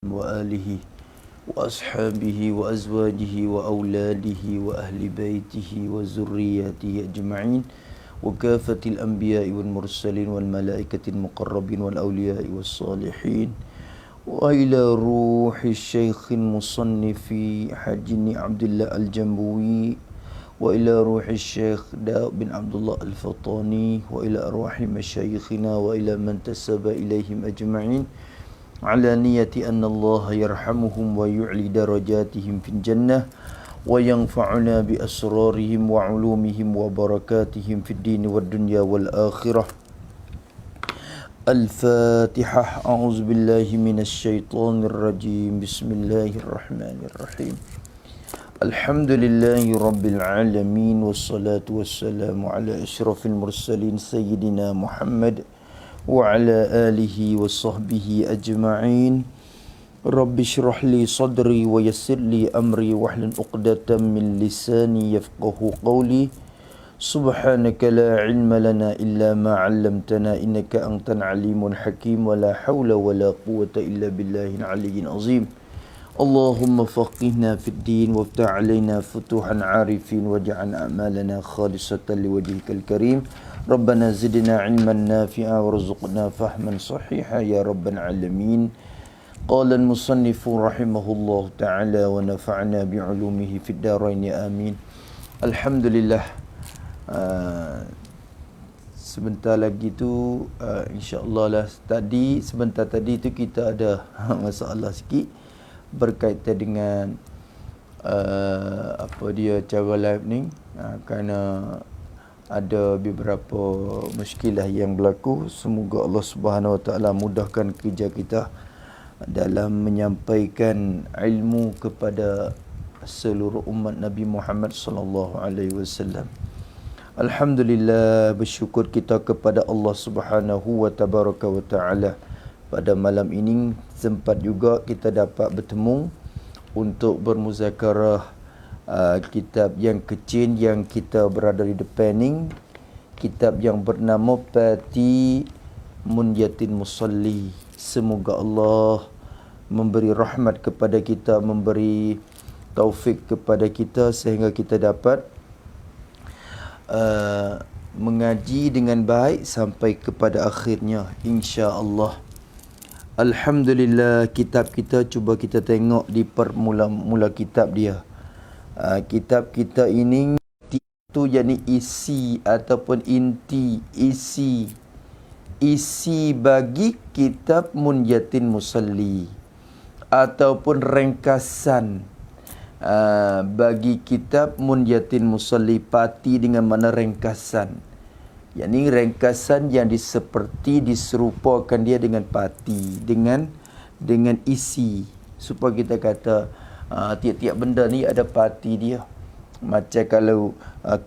وآله وأصحابه وأزواجه وأولاده وأهل بيته وذرياته أجمعين وكافة الأنبياء والمرسلين والملائكة المقربين والأولياء والصالحين وإلى روح الشيخ المصنف حجني عبد الله الجنبوي وإلى روح الشيخ داود بن عبد الله الفطاني وإلى أرواح مشايخنا وإلى من تسب إليهم أجمعين على نية أن الله يرحمهم ويعلي درجاتهم في الجنة وينفعنا بأسرارهم وعلومهم وبركاتهم في الدين والدنيا والآخرة. الفاتحة. أعوذ بالله من الشيطان الرجيم. بسم الله الرحمن الرحيم. الحمد لله رب العالمين والصلاة والسلام على أشرف المرسلين سيدنا محمد وعلى آله وصحبه أجمعين. رب اشرح لي صدري ويسر لي أمري واحلل عقدة من لساني يفقه قولي. سبحانك لا علم لنا إلا ما علمتنا إنك أنت العليم الحكيم ولا حول ولا قوة إلا بالله العلي العظيم. اللهم فقهنا في الدين وافتح علينا فتوحا عارفين واجعل أعمالنا خالصة لوجهك الكريم. ربنا زدنا علما نافعا وارزقنا فهما صحيحا يا رب العالمين. قال المصنف رحمه الله تعالى ونفعنا بعلومه في الدارين آمين. الحمد لله. Sebentar lagi tu insya-Allah lah, sebentar tadi tu kita ada masalah sikit berkaitan dengan cara live ni, kerana ada beberapa muskilah yang berlaku. Semoga Allah Subhanahu Wa Taala mudahkan kerja kita dalam menyampaikan ilmu kepada seluruh umat Nabi Muhammad sallallahu alaihi wasallam. Alhamdulillah, bersyukur kita kepada Allah Subhanahu wa taala. Pada malam ini sempat juga kita dapat bertemu untuk bermuzakarah kitab yang kecil yang kita berada di depan ni, kitab yang bernama Pati Munyatin Musalli. Semoga Allah memberi rahmat kepada kita, memberi taufik kepada kita sehingga kita dapat mengaji dengan baik sampai kepada akhirnya, insya-Allah. Alhamdulillah, kitab kita cuba kita tengok di permula kitab dia. Kitab kita ini itu yakni isi ataupun inti, isi bagi kitab Munyatin Musalli ataupun ringkasan bagi kitab Munyatin Musalli. Pati dengan mana ringkasan, yakni ringkasan yang seperti diserupakan dia dengan pati, dengan isi, supaya kita kata tiap-tiap benda ni ada pati dia. Macam kalau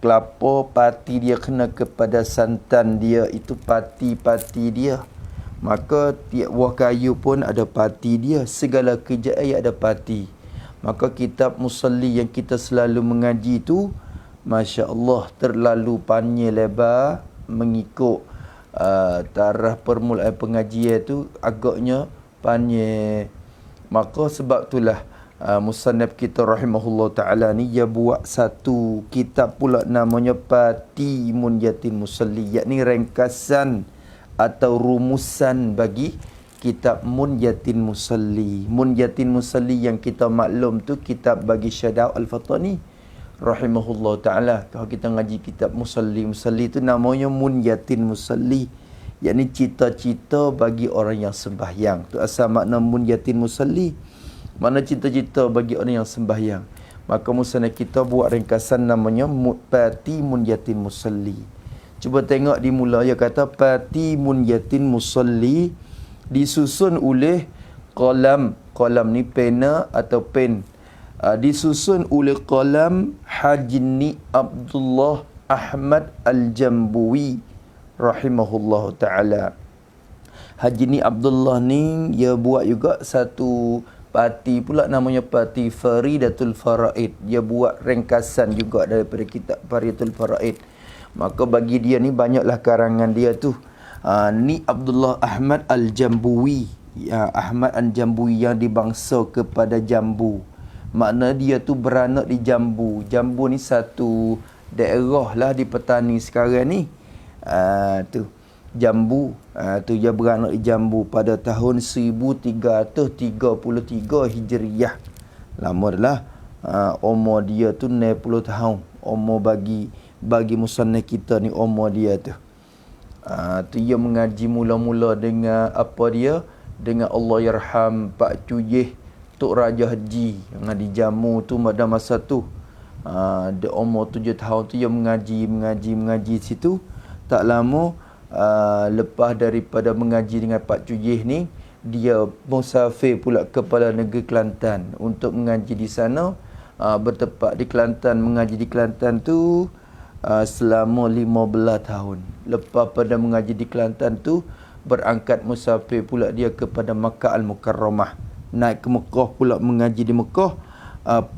kelapa, pati dia kena kepada santan dia, itu pati dia. Maka tiap buah kayu pun ada pati dia, segala kerjaan ada pati. Maka kitab Musalli yang kita selalu mengaji tu, Masya Allah, terlalu panjang lebar mengikut tarikh permulaan pengajian tu agaknya panjang. Maka sebab itulah musannaf kita rahimahullah ta'ala ni dia buat satu kitab pula namanya Pati Munyatin Musalli, yakni ringkasan atau rumusan bagi kitab Munyatin Musalli. Munyatin Musalli yang kita maklum tu kitab bagi Syadau Al-Fatani rahimahullah ta'ala. Kalau kita ngaji kitab Musalli tu namanya Munyatin Musalli, yakni cita-cita bagi orang yang sembahyang. Tu asal makna Munyatin Musalli, mana cita-cita bagi orang yang sembahyang. Maka musannaf kita buat ringkasan namanya Pati Munyatin Musalli. Cuba tengok di mula, dia kata Pati Munyatin Musalli disusun oleh qalam ni pena atau pen, disusun oleh qalam Hajni Abdullah Ahmad Al-Jambuwi rahimahullah ta'ala. Hajni Abdullah ni dia buat juga satu pati pula namanya Pati Faridatul Faraid. Dia buat ringkasan juga daripada kitab Faridatul Faraid. Maka bagi dia ni banyaklah karangan dia tu. Ni Abdullah Ahmad Al-Jambuwi Ahmad Al-Jambui yang dibangsa kepada Jambu. Makna dia tu beranak di Jambu. Jambu ni satu daerah lah di petani sekarang ni. Tu Jambu. Tu dia beranak di Jambu pada tahun 1333 Hijriah. Lama dah. Umur dia tu 60 tahun. Umur bagi musannaf kita ni umur dia tu. Tu dia mengaji mula-mula dengan apa dia? Dengan Allah yarham Pak Cuyeh Tok Raja Haji yang di Jamu tu pada masa tu. Dia umur 7 tahun tu dia mengaji situ. Tak lama lepas daripada mengaji dengan Pak Cuyeh ni, dia musafir pula kepada negeri Kelantan untuk mengaji di sana. Bertempat di Kelantan, mengaji di Kelantan tu selama 15 tahun. Lepas pada mengaji di Kelantan tu, berangkat musafir pula dia kepada Makkah Al-Mukarramah. Naik ke Mekah pula mengaji di Mekah 14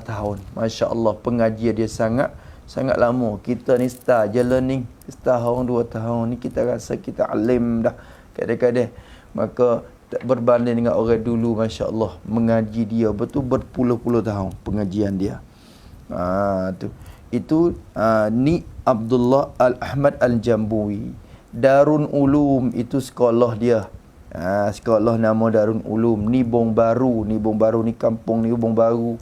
tahun. Masya Allah, pengajian dia sangat lama. Kita ni start je learning setahun 2 tahun ni kita rasa kita alim dah kadang-kadang. Maka berbanding dengan orang dulu, Masya Allah, mengaji dia betul berpuluh-puluh tahun pengajian dia. Tu itu ni Abdullah Al-Ahmad Al-Jambui. Darun Ulum itu sekolah dia. Sekolah nama Darun Ulum. Nibong Baru ni kampung Nibong Baru.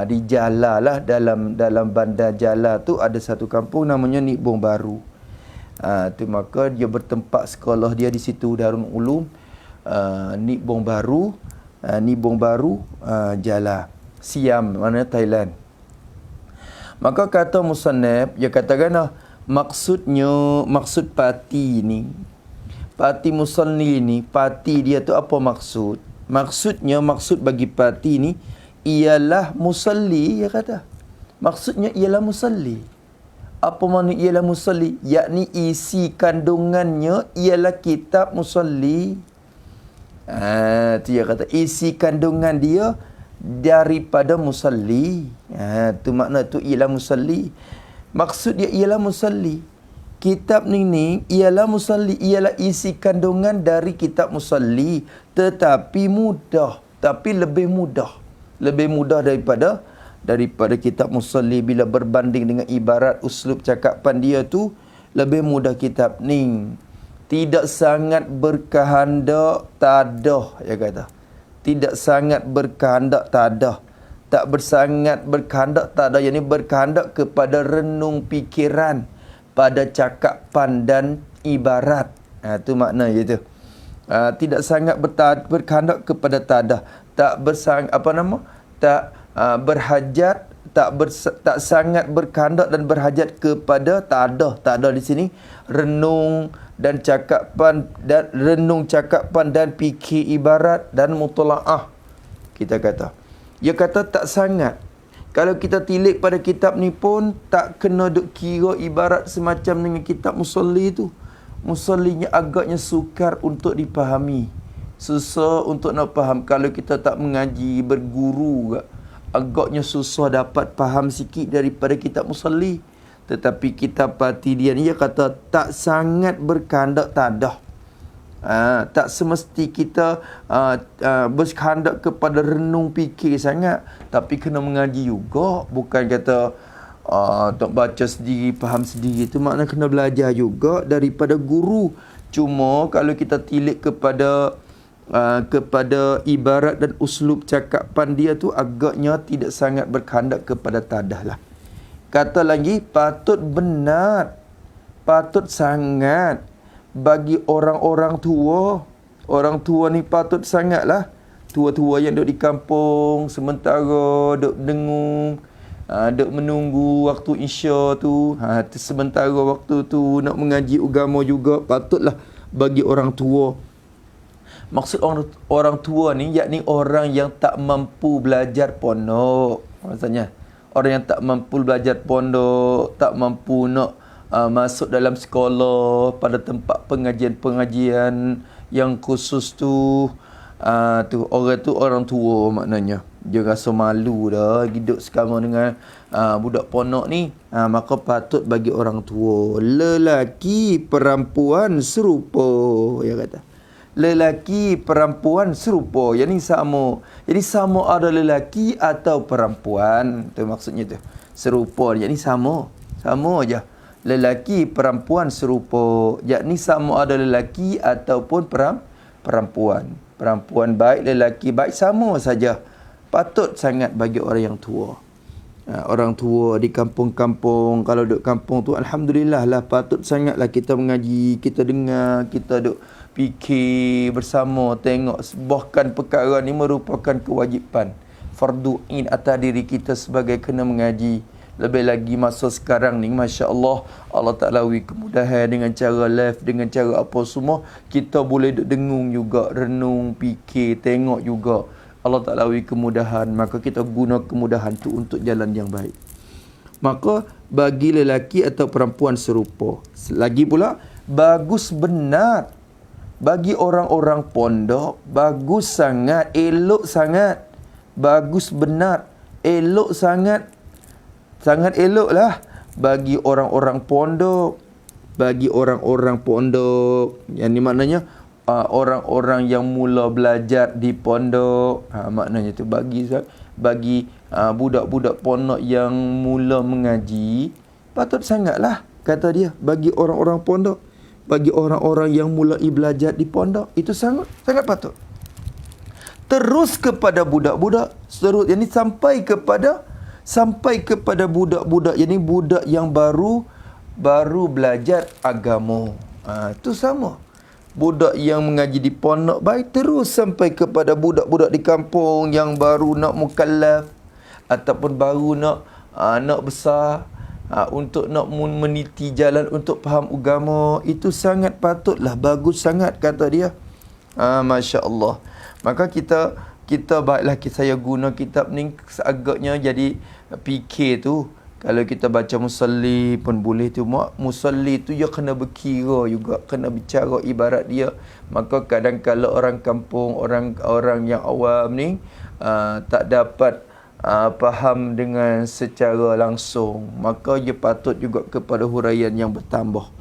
Di Jala lah, dalam bandar Jala tu ada satu kampung namanya Nibong Baru. Tu maka dia bertempat sekolah dia di situ, Darun Ulum, Nibong Baru, Jala, Siam, mana Thailand. Maka kata musannaf, dia katakan maksud parti ni, parti musalli ni, parti dia tu apa maksud? Maksud bagi parti ni ialah musalli, dia kata. Maksudnya ialah musalli. Apa makna ialah musalli? Yakni isi kandungannya ialah kitab musalli. Tu dia kata isi kandungan dia daripada musalli. Tu makna tu ialah musalli. Maksud dia ialah musalli. Kitab ni ialah musalli, ialah isi kandungan dari kitab musalli, tetapi mudah, tapi lebih mudah daripada kitab musalli. Bila berbanding dengan ibarat uslub cakapan dia tu, lebih mudah kitab ni. Tidak sangat berkehendak tadah, dia kata. Tidak sangat berkehendak tadah. Tak bersangat berkehendak tadah, yakni berkehendak kepada renung fikiran pada cakapan dan ibarat. Tu makna itu. Tidak sangat berkehendak kepada tadah. Tak berhajat, tak sangat berkehendak dan berhajat kepada tadah. Tadah di sini renung cakapan dan fikir ibarat dan mutalaah, kita kata. Dia kata tak sangat. Kalau kita tilik pada kitab ni pun tak kena duk kira ibarat semacam dengan kitab musalli tu. Musallinya agaknya sukar untuk dipahami. Susah untuk nak faham. Kalau kita tak mengaji, berguru, agaknya susah dapat faham sikit daripada kitab musalli. Tetapi kitab parti dia ni, dia kata tak sangat berkehendak tadah. Tak semesti kita berkehendak kepada renung fikir sangat, tapi kena mengaji juga. Bukan kata tak baca sendiri, faham sendiri. Itu makna kena belajar juga daripada guru. Cuma kalau kita tilik kepada ibarat dan uslub cakapan dia tu, agaknya tidak sangat berkehendak kepada tadah lah. Kata lagi, patut sangat bagi orang-orang tua. Orang tua ni patut sangatlah. Tua-tua yang duduk di kampung sementara duduk dengung, duduk menunggu waktu Isya tu. Sementara waktu tu nak mengaji agama juga, patutlah bagi orang tua. Maksud orang tua ni yakni orang yang tak mampu belajar pondok. Maksudnya orang yang tak mampu belajar pondok, tak mampu nak masuk dalam sekolah pada tempat pengajian-pengajian yang khusus tu. Tu orang tua maknanya. Dia rasa malu dah hidup sekarang dengan budak pondok ni. Maka patut bagi orang tua. Lelaki perempuan serupa, dia kata. lelaki perempuan serupa. Yang ni sama. Jadi sama ada lelaki atau perempuan. Tu maksudnya tu. Serupa. Yang ni sama. Sama aja. Lelaki perempuan serupa. Yakni sama ada lelaki ataupun perempuan. Perempuan baik, lelaki baik, sama saja. Patut sangat bagi orang yang tua. Orang tua di kampung-kampung, kalau duduk kampung tu, alhamdulillah lah, patut sangatlah kita mengaji, kita dengar, kita duduk fikir bersama, tengok. Bahkan perkara ni merupakan kewajipan, fardu ain atas diri kita sebagai kena mengaji. Lebih lagi masa sekarang ni, Masya Allah, Allah Ta'ala beri kemudahan dengan cara live, dengan cara apa semua. Kita boleh duduk dengung juga, renung, fikir, tengok juga. Allah Ta'ala beri kemudahan, maka kita guna kemudahan tu untuk jalan yang baik. Maka bagi lelaki atau perempuan serupa. Lagi pula, bagus benar. Bagi orang-orang pondok, bagus sangat, elok sangat. Bagus benar, elok sangat. Sangat elok lah bagi orang-orang pondok. Bagi orang-orang pondok. Yang ni maknanya orang-orang yang mula belajar di pondok. Maknanya tu bagi budak-budak pondok yang mula mengaji, patut sangatlah, kata dia, bagi orang-orang pondok, bagi orang-orang yang mulai belajar di pondok, itu sangat patut. Terus kepada budak-budak, yang ni sampai kepada budak-budak, yang ni budak yang baru belajar agama. Itu sama. Budak yang mengaji di pondok baik, terus sampai kepada budak-budak di kampung yang baru nak mukallaf ataupun baru nak besar, untuk nak meniti jalan untuk faham agama. Itu sangat patutlah, bagus sangat, kata dia. Masya Allah. Maka kita baiklah saya guna kitab ni seagaknya jadi fikir tu. Kalau kita baca musalli pun boleh tu. Musalli tu dia kena berkira juga, kena bicara ibarat dia. Maka kadang-kadang orang kampung, orang yang awam ni tak dapat faham dengan secara langsung, maka dia patut juga kepada huraian yang bertambah.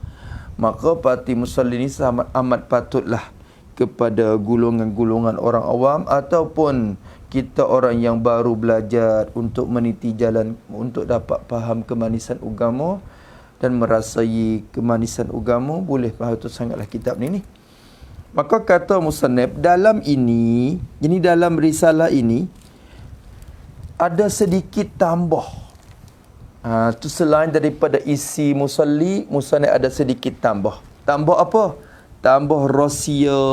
Maka parti musalli ni amat patutlah kepada golongan-golongan orang awam ataupun kita orang yang baru belajar untuk meniti jalan untuk dapat faham kemanisan agama dan merasai kemanisan agama. Boleh faham tu sangatlah kitab ni. Maka kata musannif, dalam ini, jadi dalam risalah ini ada sedikit tambah. Tu selain daripada isi musalli, musannif ada sedikit tambah. Tambah apa? Tambah rahsia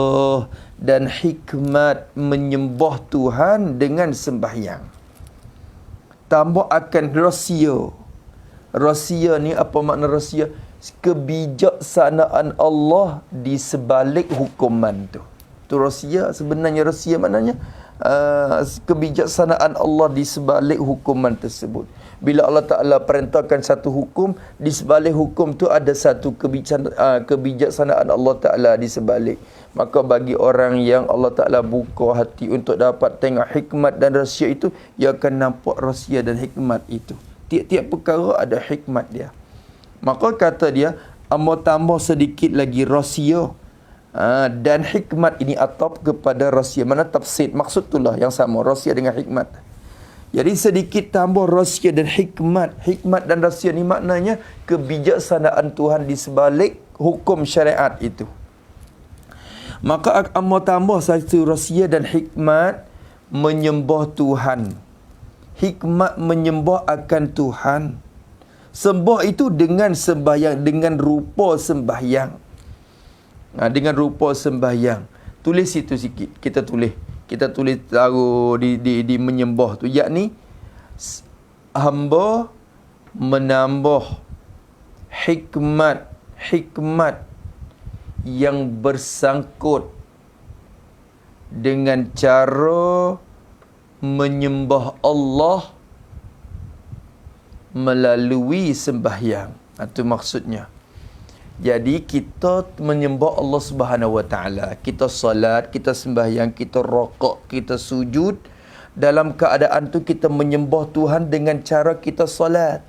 dan hikmat menyembah Tuhan dengan sembahyang. Tambah akan rahsia. Rahsia ni apa makna rahsia? Kebijaksanaan Allah di sebalik hukuman tu. Tu rahsia. Sebenarnya rahsia maknanya kebijaksanaan Allah di sebalik hukuman tersebut. Bila Allah Ta'ala perintahkan satu hukum, di sebalik hukum tu ada satu kebijaksanaan Allah Ta'ala di sebalik. Maka bagi orang yang Allah Ta'ala buka hati untuk dapat tengok hikmat dan rahsia itu, ia akan nampak rahsia dan hikmat itu. Tiap-tiap perkara ada hikmat dia. Maka kata dia, tambah sedikit lagi rahsia dan hikmat ini atap kepada rahsia. Mana tafsir, maksud itulah yang sama, rahsia dengan hikmat. Jadi sedikit tambah rahsia dan hikmat. Hikmat dan rahsia ni maknanya kebijaksanaan Tuhan di sebalik hukum syariat itu. Maka tambah satu rahsia dan hikmat menyembah Tuhan. Hikmat menyembah akan Tuhan. Sembah itu dengan sembahyang, dengan rupa sembahyang. Dengan rupa sembahyang. Tulis itu sikit. Kita tulis taruh di menyembah tu, yakni hamba menambah hikmat yang bersangkut dengan cara menyembah Allah melalui sembahyang. Itu maksudnya. Jadi kita menyembah Allah Subhanahu Wa Taala. Kita salat, kita sembahyang, kita rokok, kita sujud. Dalam keadaan tu kita menyembah Tuhan dengan cara kita salat.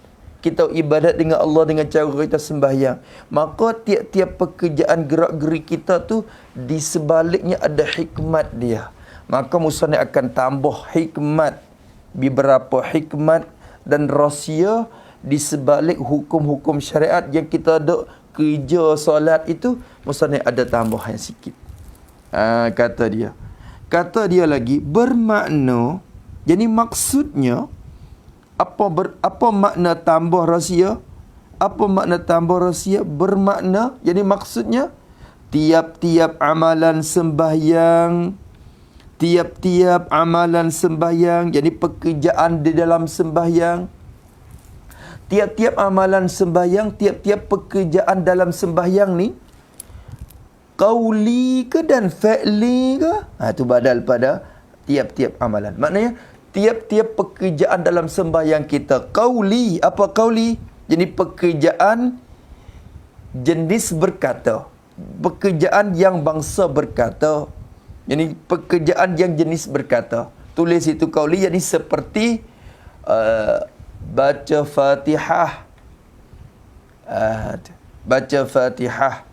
kita ibadat dengan Allah dengan cara kita sembahyang, maka tiap-tiap pekerjaan gerak-geri kita tu di sebaliknya ada hikmat dia. Maka musannif akan tambah hikmat, beberapa hikmat dan rahsia di sebalik hukum-hukum syariat yang kita ada kerja solat itu. Musannif ada tambahan sikit. Kata dia lagi bermakna, jadi maksudnya apa makna tambah rahsia? Apa makna tambah rahsia? Bermakna, jadi maksudnya tiap-tiap amalan sembahyang, jadi pekerjaan di dalam sembahyang, tiap-tiap amalan sembahyang, tiap-tiap pekerjaan dalam sembahyang ni qauli ke dan fa'li ke? Itu badal pada tiap-tiap amalan. Maknanya tiap-tiap pekerjaan dalam sembahyang kita qauli. Apa qauli? Jadi pekerjaan jenis berkata, pekerjaan yang bangsa berkata. Jadi pekerjaan yang jenis berkata. Tulis itu qauli, jadi seperti baca Fatihah, baca Fatihah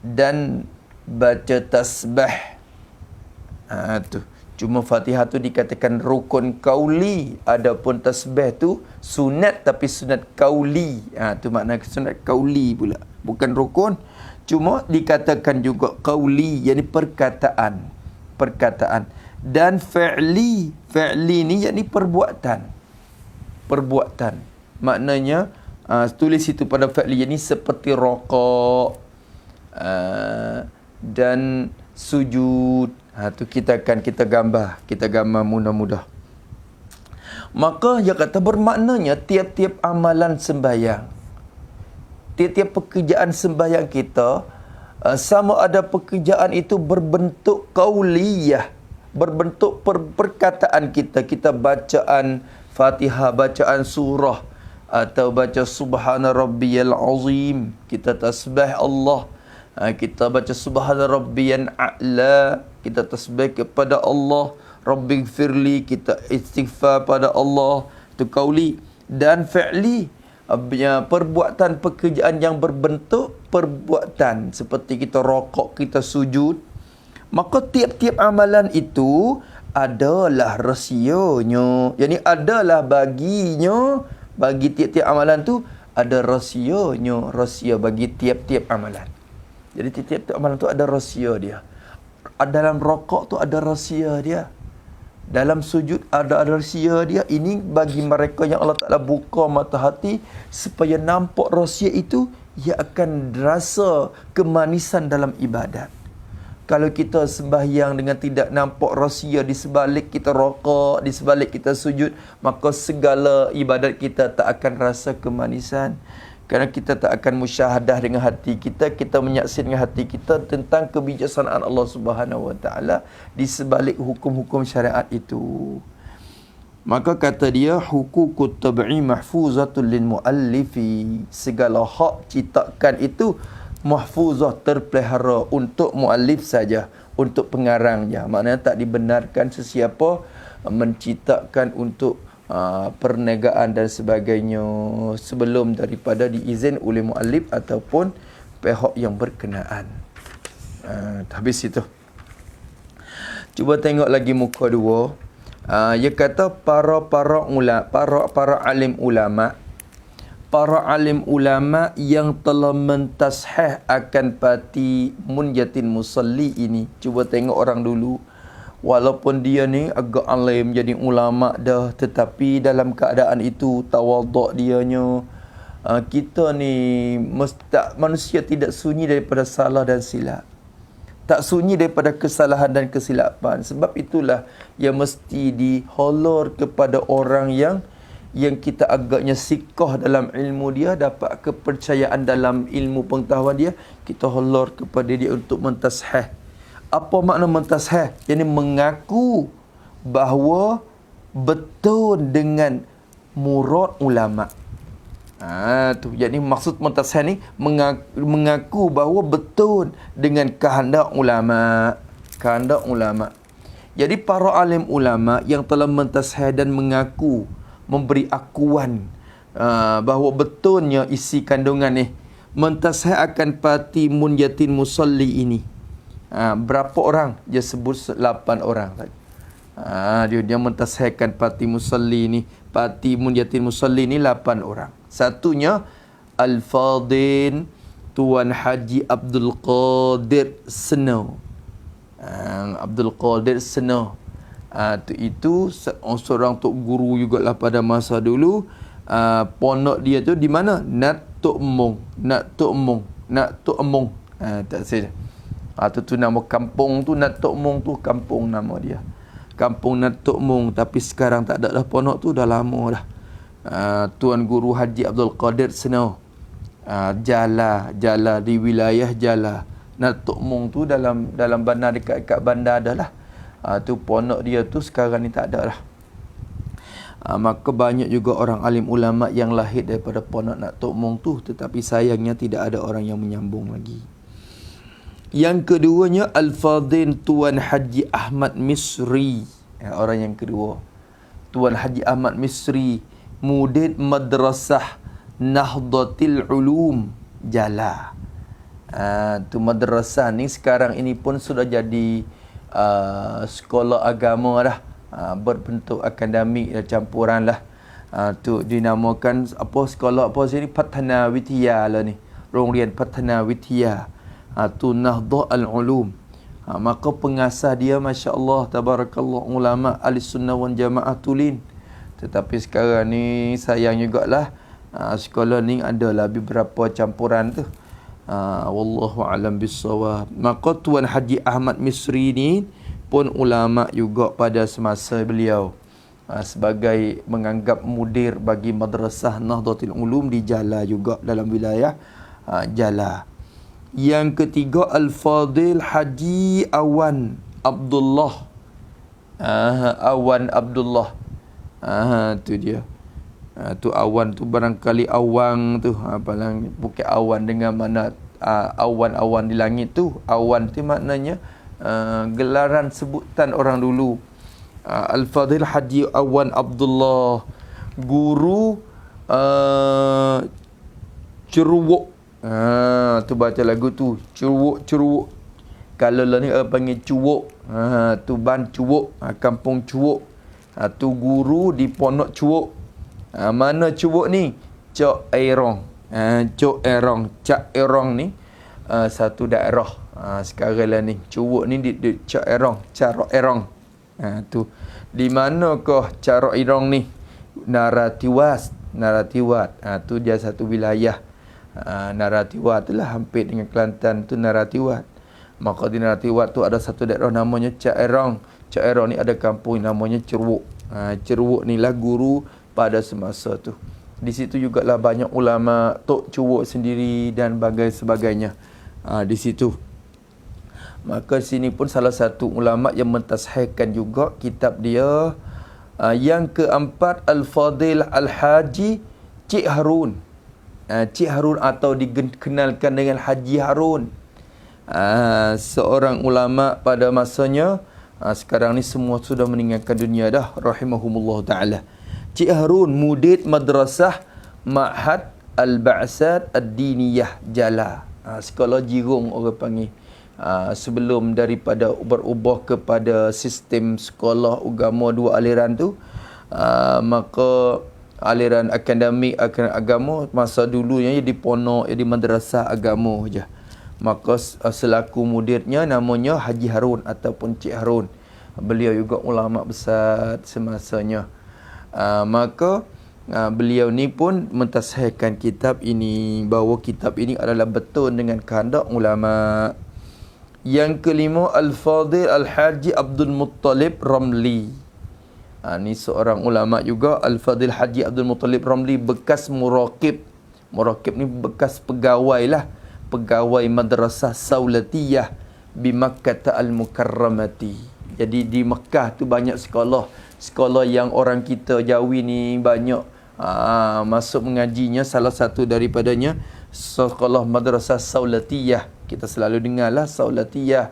dan baca tasbih. Cuma Fatihah tu dikatakan rukun qauli, adapun tasbih tu sunat, tapi sunat qauli. Tu makna sunat qauli pula, bukan rukun. Cuma dikatakan juga qauli, yakni perkataan. Dan fi'li ni yakni perbuatan. Maknanya tulis itu pada fi'li, yakni seperti rokok dan sujud. Tu kita gambar mudah-mudah. Maka dia kata bermaknanya tiap-tiap amalan sembahyang, tiap-tiap pekerjaan sembahyang kita, sama ada pekerjaan itu berbentuk qauliyah, berbentuk perkataan kita bacaan Fatihah, bacaan surah, atau baca subhana rabbiyal azim, kita tasbih Allah, kita baca subhana rabbiyan a'la, kita tasbih kepada Allah, rabbighfirli, kita istighfar pada Allah. Itu qauli. Dan fi'li, perbuatan pekerjaan yang berbentuk perbuatan, seperti kita rokok, kita sujud. Maka tiap-tiap amalan itu adalah rahsianya. Jadi adalah baginya, bagi tiap-tiap amalan tu ada rahsianya, rahsia bagi tiap-tiap amalan. Jadi tiap-tiap amalan tu ada rahsia dia. Dalam rokok tu ada rahsia dia, dalam sujud ada rahsia dia. Ini bagi mereka yang Allah Ta'ala buka mata hati supaya nampak rahsia itu, ia akan rasa kemanisan dalam ibadat. Kalau kita sembahyang dengan tidak nampak rahsia, di sebalik kita rokok, di sebalik kita sujud, maka segala ibadat kita tak akan rasa kemanisan. Kerana kita tak akan musyahadah dengan hati kita, kita menyaksikan dengan hati kita tentang kebijaksanaan Allah Subhanahu Wa Taala di sebalik hukum-hukum syariat itu. Maka kata dia, hukukut tab'i mahfuzatul lil muallifi, segala hak ciptakan itu mahfuzah, terpelihara untuk muallif saja, untuk pengarangnya. Maknanya tak dibenarkan sesiapa menciptakan untuk perniagaan dan sebagainya sebelum daripada diizin oleh muallif ataupun pihak yang berkenaan. Habis itu. Cuba tengok lagi muka 2. Dia kata para alim ulama yang telah mentashih akan pati munjatin musalli ini. Cuba tengok orang dulu, walaupun dia ni agak alim, jadi ulama dah, tetapi dalam keadaan itu tawaduk dianya. Kita ni manusia tidak sunyi daripada salah dan silap, tak sunyi daripada kesalahan dan kesilapan. Sebab itulah yang mesti diholor kepada orang yang kita agaknya sikoh dalam ilmu dia, dapat kepercayaan dalam ilmu pengetahuan dia, kita holor kepada dia untuk mentashih. Apa makna mentashih? Yang mengaku bahawa betul dengan murad ulama. Tu. Jadi maksud mentashih ni mengaku bahawa betul dengan kehendak ulama. Jadi para alim ulama yang telah mentashih dan mengaku, memberi akuan bahawa betulnya isi kandungan ni mentasih akan parti munjatin musalli ini. Berapa orang? Dia sebut 8 orang tadi. Dia mentasihkan parti musalli ni, parti munjatin musalli ni 8 orang. Satunya Al-Fadil Tuan Haji Abdul Qadir Seno. Abdul Qadir Seno. Itu seorang tok guru jugalah pada masa dulu. Ponok dia tu di mana? Natuk Mung. Tak saja. Tu nama kampung tu, Natuk Mung tu kampung nama dia. Kampung Natuk Mung. Tapi sekarang tak ada dah ponok tu, dah lama dah. Tuan Guru Haji Abdul Qadir Seno. Jala di wilayah Jala. Natuk Mung tu dalam bandar, dekat bandar dah lah. Tu ponok dia tu sekarang ni tak ada dah. Maka banyak juga orang alim ulama yang lahir daripada ponok Natuk Mung tu, tetapi sayangnya tidak ada orang yang menyambung lagi. Yang keduanya Al-Fadil Tuan Haji Ahmad Misri. Orang yang kedua, Tuan Haji Ahmad Misri, Mudid Madrasah Nahdlatul Ulum Jala. Tu madrasah ni sekarang ini pun sudah jadi sekolah agama dah. Berbentuk akademik dan campuran lah. Tu dinamakan apa sekolah apa sini, Patana Witya lah ni. Rongrian Patana Witya. Tu Nahdlatul Ulum. Maka pengasas dia masya-Allah tabarakallah ulama Ahlussunnah wal Jamaah Tulin. Tetapi sekarang ni sayang jugalah sekolah ni adalah beberapa campuran tu. Wallahu alam bissawab. Maka Tuan Haji Ahmad Misri ni pun ulama juga pada semasa beliau, sebagai menganggap mudir bagi madrasah Nahdlatul Ulum di Jala juga, dalam wilayah Jala. Yang ketiga Al-Fadil Haji Awan Abdullah. Awan Abdullah. Tu dia. Tu awan tu barangkali awang tu. Bukan awan dengan mana awan-awan di langit tu. Awan tu maknanya gelaran sebutan orang dulu. Al-Fadil Haji Awan Abdullah, guru Cerwok. Tu baca lagu tu, Cerwok. Kalau lah ni panggil Cuwok. Tu ban Cuwok, kampung Cuwok. Tu guru di Ponok Cuwok. Mana Cuwok ni? Cak Erong. Cak Erong ni satu daerah. Sekarang lah ni Cuwok ni di Cak Erong, Carok Erong. Tu di manakah Carok Erong ni? Naratiwat. Tu dia satu wilayah. Naratiwat tu lah hampir dengan Kelantan tu Naratiwat. Maka di Naratiwat tu ada satu daerah namanya Cak Erong. Cak Erong ni ada kampung namanya Cerwok. Cerwok ni lah guru pada semasa tu. Di situ jugalah banyak ulama, Tok Cerwok sendiri dan sebagainya. Di situ. Maka sini pun salah satu ulama yang mentashihkan juga kitab dia. Yang keempat Al-Fadil Al-Haji Cik Harun. Cik Harun atau dikenalkan dengan Haji Harun. Seorang ulama pada masanya. Sekarang ni semua sudah meninggalkan dunia dah, rahimahumullah ta'ala. Cik Harun Mudid Madrasah Ma'had Al-Ba'sat Ad-Diniyah Jala. Sekolah Jirung orang panggil. Sebelum daripada berubah kepada sistem sekolah agama dua aliran tu, maka aliran akademik, aliran agama masa dulunya di ponok, di madrasah agama je. Maka selaku mudirnya namanya Haji Harun ataupun Cik Harun. Beliau juga ulama besar semasanya. Maka beliau ni pun mentashihkan kitab ini, bahawa kitab ini adalah betul dengan kehendak ulama. Yang kelima Al-Fadil Al-Haji Abdul Muttalib Ramli. Ni seorang ulama juga, Al-Fadil Haji Abdul Muttalib Ramli, bekas muraqib. Muraqib ni bekas pegawai lah, pegawai madrasah Saulatiyah di Makkah Al-Mukarramati. Jadi di Mekah tu banyak sekolah yang orang kita Jawi ni banyak masuk mengajinya. Salah satu daripadanya sekolah madrasah Saulatiyah. Kita selalu dengarlah Saulatiyah.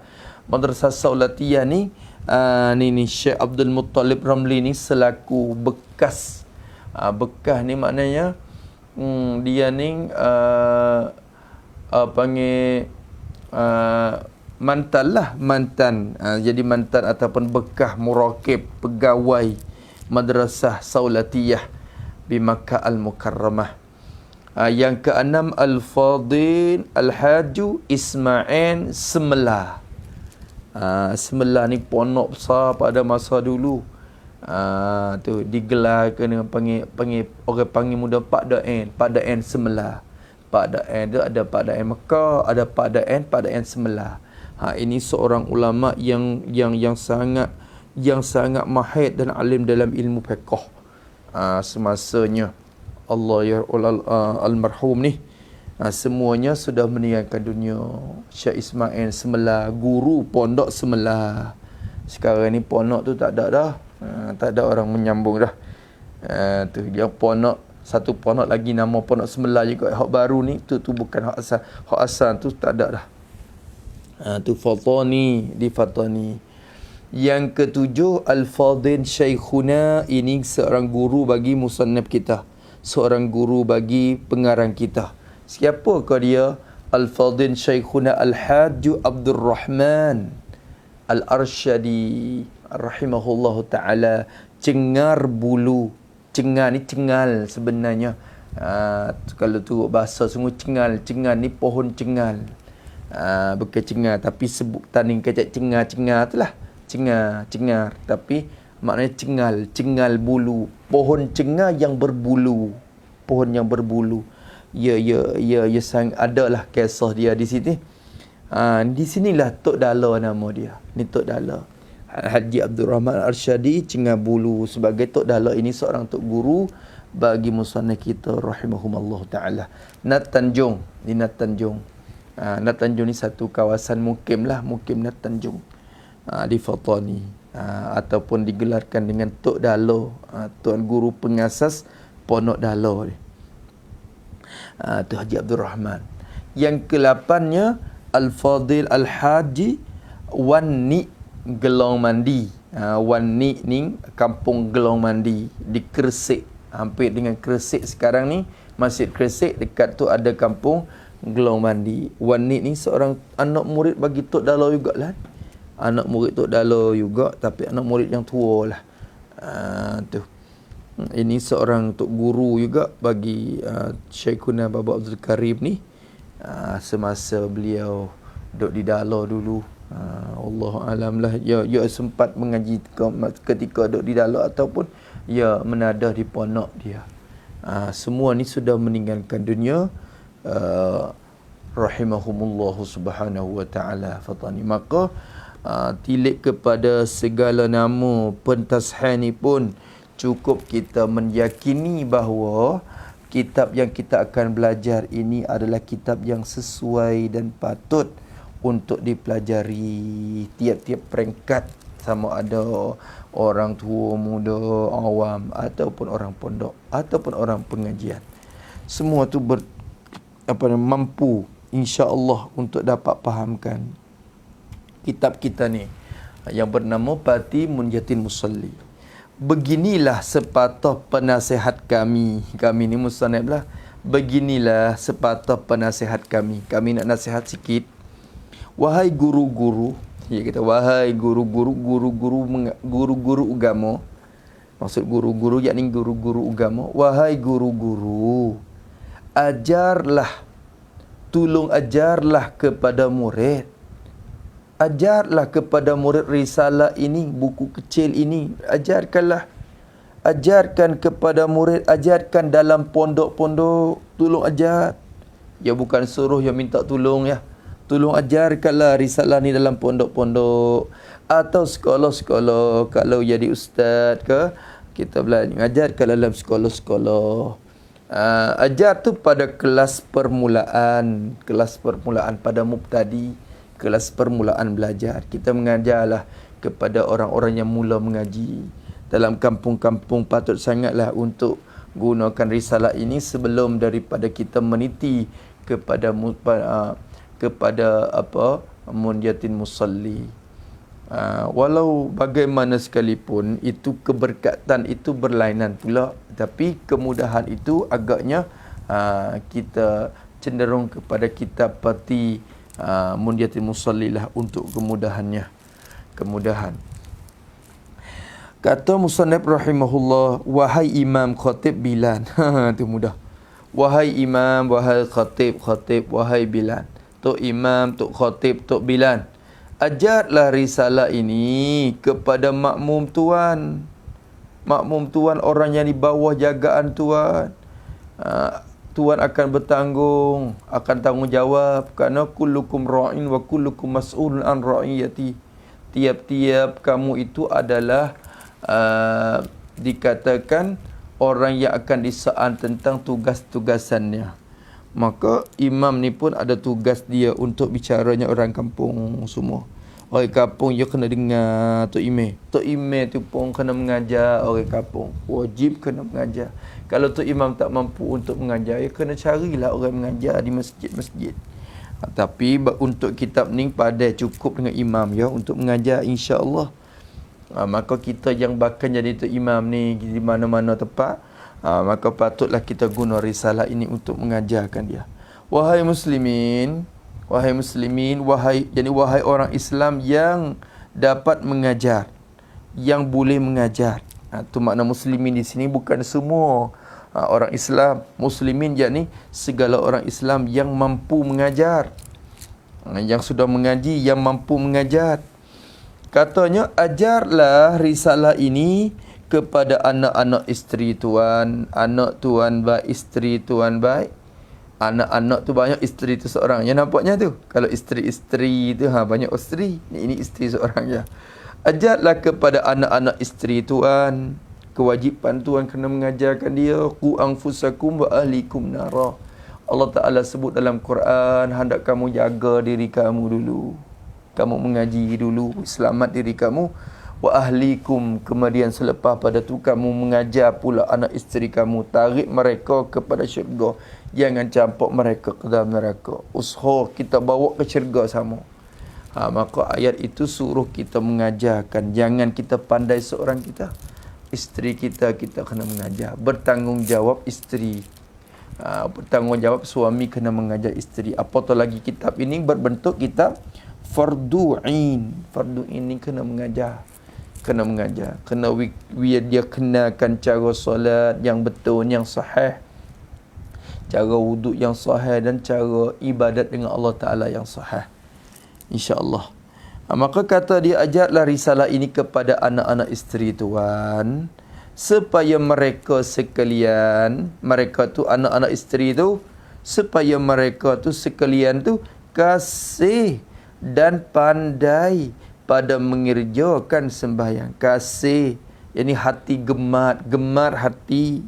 Madrasah Saulatiyah ni ni Syekh Abdul Muttalib Ramli ni selaku bekas. Bekas ni maknanya dia ni panggil mantan lah, mantan. Jadi mantan ataupun bekas murakib pegawai Madrasah Saulatiyah di Makkah Al-Mukarramah. Yang keenam, Al-Fadil Al-Haju Ismail Semelah. Semelah ni ponok besar pada masa dulu. Tu digelarkan dengan panggil orang panggil muda Pak Daen Semelah. Pak Daen tu ada Pak Daen Mekah, ada Pak Daen Semelah. Ini seorang ulama yang sangat mahir dan alim dalam ilmu fiqh. Semasanya Allah ya almarhum ni, semuanya sudah meninggalkan dunia. Syekh Ismail Semelah, guru pondok Semelah. Sekarang ni pondok tu tak ada dah. Tak ada orang menyambung dah. Tu dia pondok, satu pondok lagi nama pondok Semelah juga. Hak baru ni tu bukan hak asal. Hak asal tu tak ada dah. Tu Fatani, di Fatani. Yang ketujuh, Al-Fadil Syekhuna, ini seorang guru bagi musannaf kita, seorang guru bagi pengarang kita. Siapakah dia? Al-Fadil Syekhuna Al-Hajj Abdul Rahman Al-Arsyadi rahimahullahu ta'ala. Cengar bulu. Cengar ni cengal sebenarnya. Kalau tu bahasa sungguh cengal. Cengal ni pohon cengal. Bukan cengar, tapi sebutan yang kecak cengar tu lah. Cengar. Tapi maknanya cengal bulu. Pohon cengar yang berbulu. Pohon yang berbulu. Ya, sang adalah kisah dia di sini. Di sinilah Tok Dala nama dia. Ni Tok Dala. Haji Abdul Rahman Al-Arsyadi Cengar Bulu. Sebagai Tok Dala ini seorang tok guru bagi musannaf kita rahimahumallahu taala. Nat Tanjung, di Nat Tanjung. Nat Tanjung ni satu kawasan mukim Nat Tanjung. Di Fatani. Ataupun digelarkan dengan Tok Dala, tuan guru pengasas Pondok Dala ni. Tu Haji Abdul Rahman. Yang ke-8-nya Al-Fadil Al-Haji Wani Gelong Mandi. Wani ni kampung Gelong Mandi di Kresik. Hampir dengan Kresik sekarang ni, Masjid Kresik, dekat tu ada kampung Gelong Mandi. Wani ni seorang anak murid bagi Tok Dala jugalah. Anak murid Tok Dala juga, tapi anak murid yang tua lah. Tu. Ini seorang tok guru juga bagi Syekhuna Baba Abdul Karim ni. Semasa beliau duduk di Dala dulu. Allah alam lah. Ya sempat mengaji ketika duduk di Dala ataupun ya menadah di pondok dia. Semua ni sudah meninggalkan dunia. Rahimahumullahu subhanahu wa ta'ala. Fatani. Maka tilik kepada segala nama pentasihah ni pun cukup kita meyakini bahawa kitab yang kita akan belajar ini adalah kitab yang sesuai dan patut untuk dipelajari tiap-tiap peringkat, sama ada orang tua, muda, awam ataupun orang pondok ataupun orang pengajian. Semua tu mampu insya-Allah untuk dapat fahamkan kitab kita ni yang bernama Pati Munjatin Musalli. Beginilah sepatah penasihat kami. Kami ni musannaf lah. Beginilah sepatah penasihat kami. Kami nak nasihat sikit. Wahai guru-guru, ya kita wahai guru-guru agama. Maksud guru-guru yakni guru-guru agama. Wahai guru-guru, tolong ajarlah kepada murid. Ajarlah kepada murid risalah ini, buku kecil ini. Ajarkan kepada murid, ajarkan dalam pondok-pondok. Tolong ajar. Ya bukan suruh yang minta tolong ya. Tolong ajarkanlah risalah ni dalam pondok-pondok atau sekolah-sekolah. Kalau jadi ustaz ke, kita belajar ajarkan dalam sekolah-sekolah. Ajar tu pada kelas permulaan pada mubtadi. Kelas permulaan belajar. Kita mengajarlah kepada orang-orang yang mula mengaji. Dalam kampung-kampung patut sangatlah untuk gunakan risalah ini sebelum daripada kita meniti kepada Munjatin Musalli. Walau bagaimana sekalipun itu keberkatan itu berlainan pula, tapi kemudahan itu agaknya kita cenderung kepada kitab Pati Munyatil Musalli lah untuk kemudahannya. Kemudahan. Kata musannif rahimahullah, wahai imam, khatib, Bilal. Itu mudah. Wahai imam, wahai khatib, wahai Bilal. Tok imam, tok khatib, tok Bilal. Ajarlah risalah ini kepada makmum tuan. Makmum tuan, orang yang di bawah jagaan tuan. Tuan akan bertanggung, akan tanggungjawab. Kerana kullukum ra'in wa kullukum mas'ulun an ra'iyati. Tiap-tiap kamu itu adalah dikatakan orang yang akan disaan tentang tugas-tugasannya. Maka imam ni pun ada tugas dia untuk bicaranya orang kampung semua. Orang kampung dia kena dengar Tok Imam. Tok Imam tu pun kena mengajar orang kampung. Wajib kena mengajar. Kalau Tok Imam tak mampu untuk mengajar, ya kena carilah orang mengajar di masjid-masjid. Tapi untuk kitab ni pada cukup dengan imam ya untuk mengajar, insya-Allah. Maka kita yang bakal jadi Tok Imam ni di mana-mana tempat, maka patutlah kita guna risalah ini untuk mengajarkan dia. Wahai muslimin, wahai orang Islam yang dapat mengajar, yang boleh mengajar. Itu makna muslimin di sini bukan semua orang Islam. Muslimin yakni segala orang Islam yang mampu mengajar, yang sudah mengaji, yang mampu mengajar. Katanya, ajarlah risalah ini kepada anak-anak isteri tuan. Anak tuan baik, isteri tuan baik. Anak-anak tu banyak, isteri tu seorang. Yang nampaknya tu, kalau isteri-isteri tu banyak isteri. Ini isteri seorang je. Ajarlah kepada anak-anak isteri tuan. Kewajipan tuan kena mengajarkan dia. Qu anfusakum wa ahlikum nara. Allah Ta'ala sebut dalam Quran, hendak kamu jaga diri kamu dulu. Kamu mengaji dulu, selamat diri kamu. Wa ahlikum, kemudian selepas pada tu kamu mengajar pula anak isteri kamu. Tarik mereka kepada syurga. Jangan campak mereka ke dalam neraka. Usaha kita bawa ke syurga sama. Maka ayat itu suruh kita mengajarkan. Jangan kita pandai seorang kita. Isteri kita kena mengajar. Bertanggungjawab isteri. Bertanggungjawab suami kena mengajar isteri. Apatah lagi kitab ini berbentuk kitab fardu'in. Fardu'in ni kena mengajar. Kena mengajar. Dia kenakan cara solat yang betul, yang sahih. Cara wuduk yang sahih dan cara ibadat dengan Allah Ta'ala yang sahih. InsyaAllah. Maka kata dia, ajarlah risalah ini kepada anak-anak isteri tuan, supaya mereka sekalian, mereka tu anak-anak isteri tu, supaya mereka tu sekalian tu kasih dan pandai pada mengerjakan sembahyang. Kasih, yakni hati gemar hati.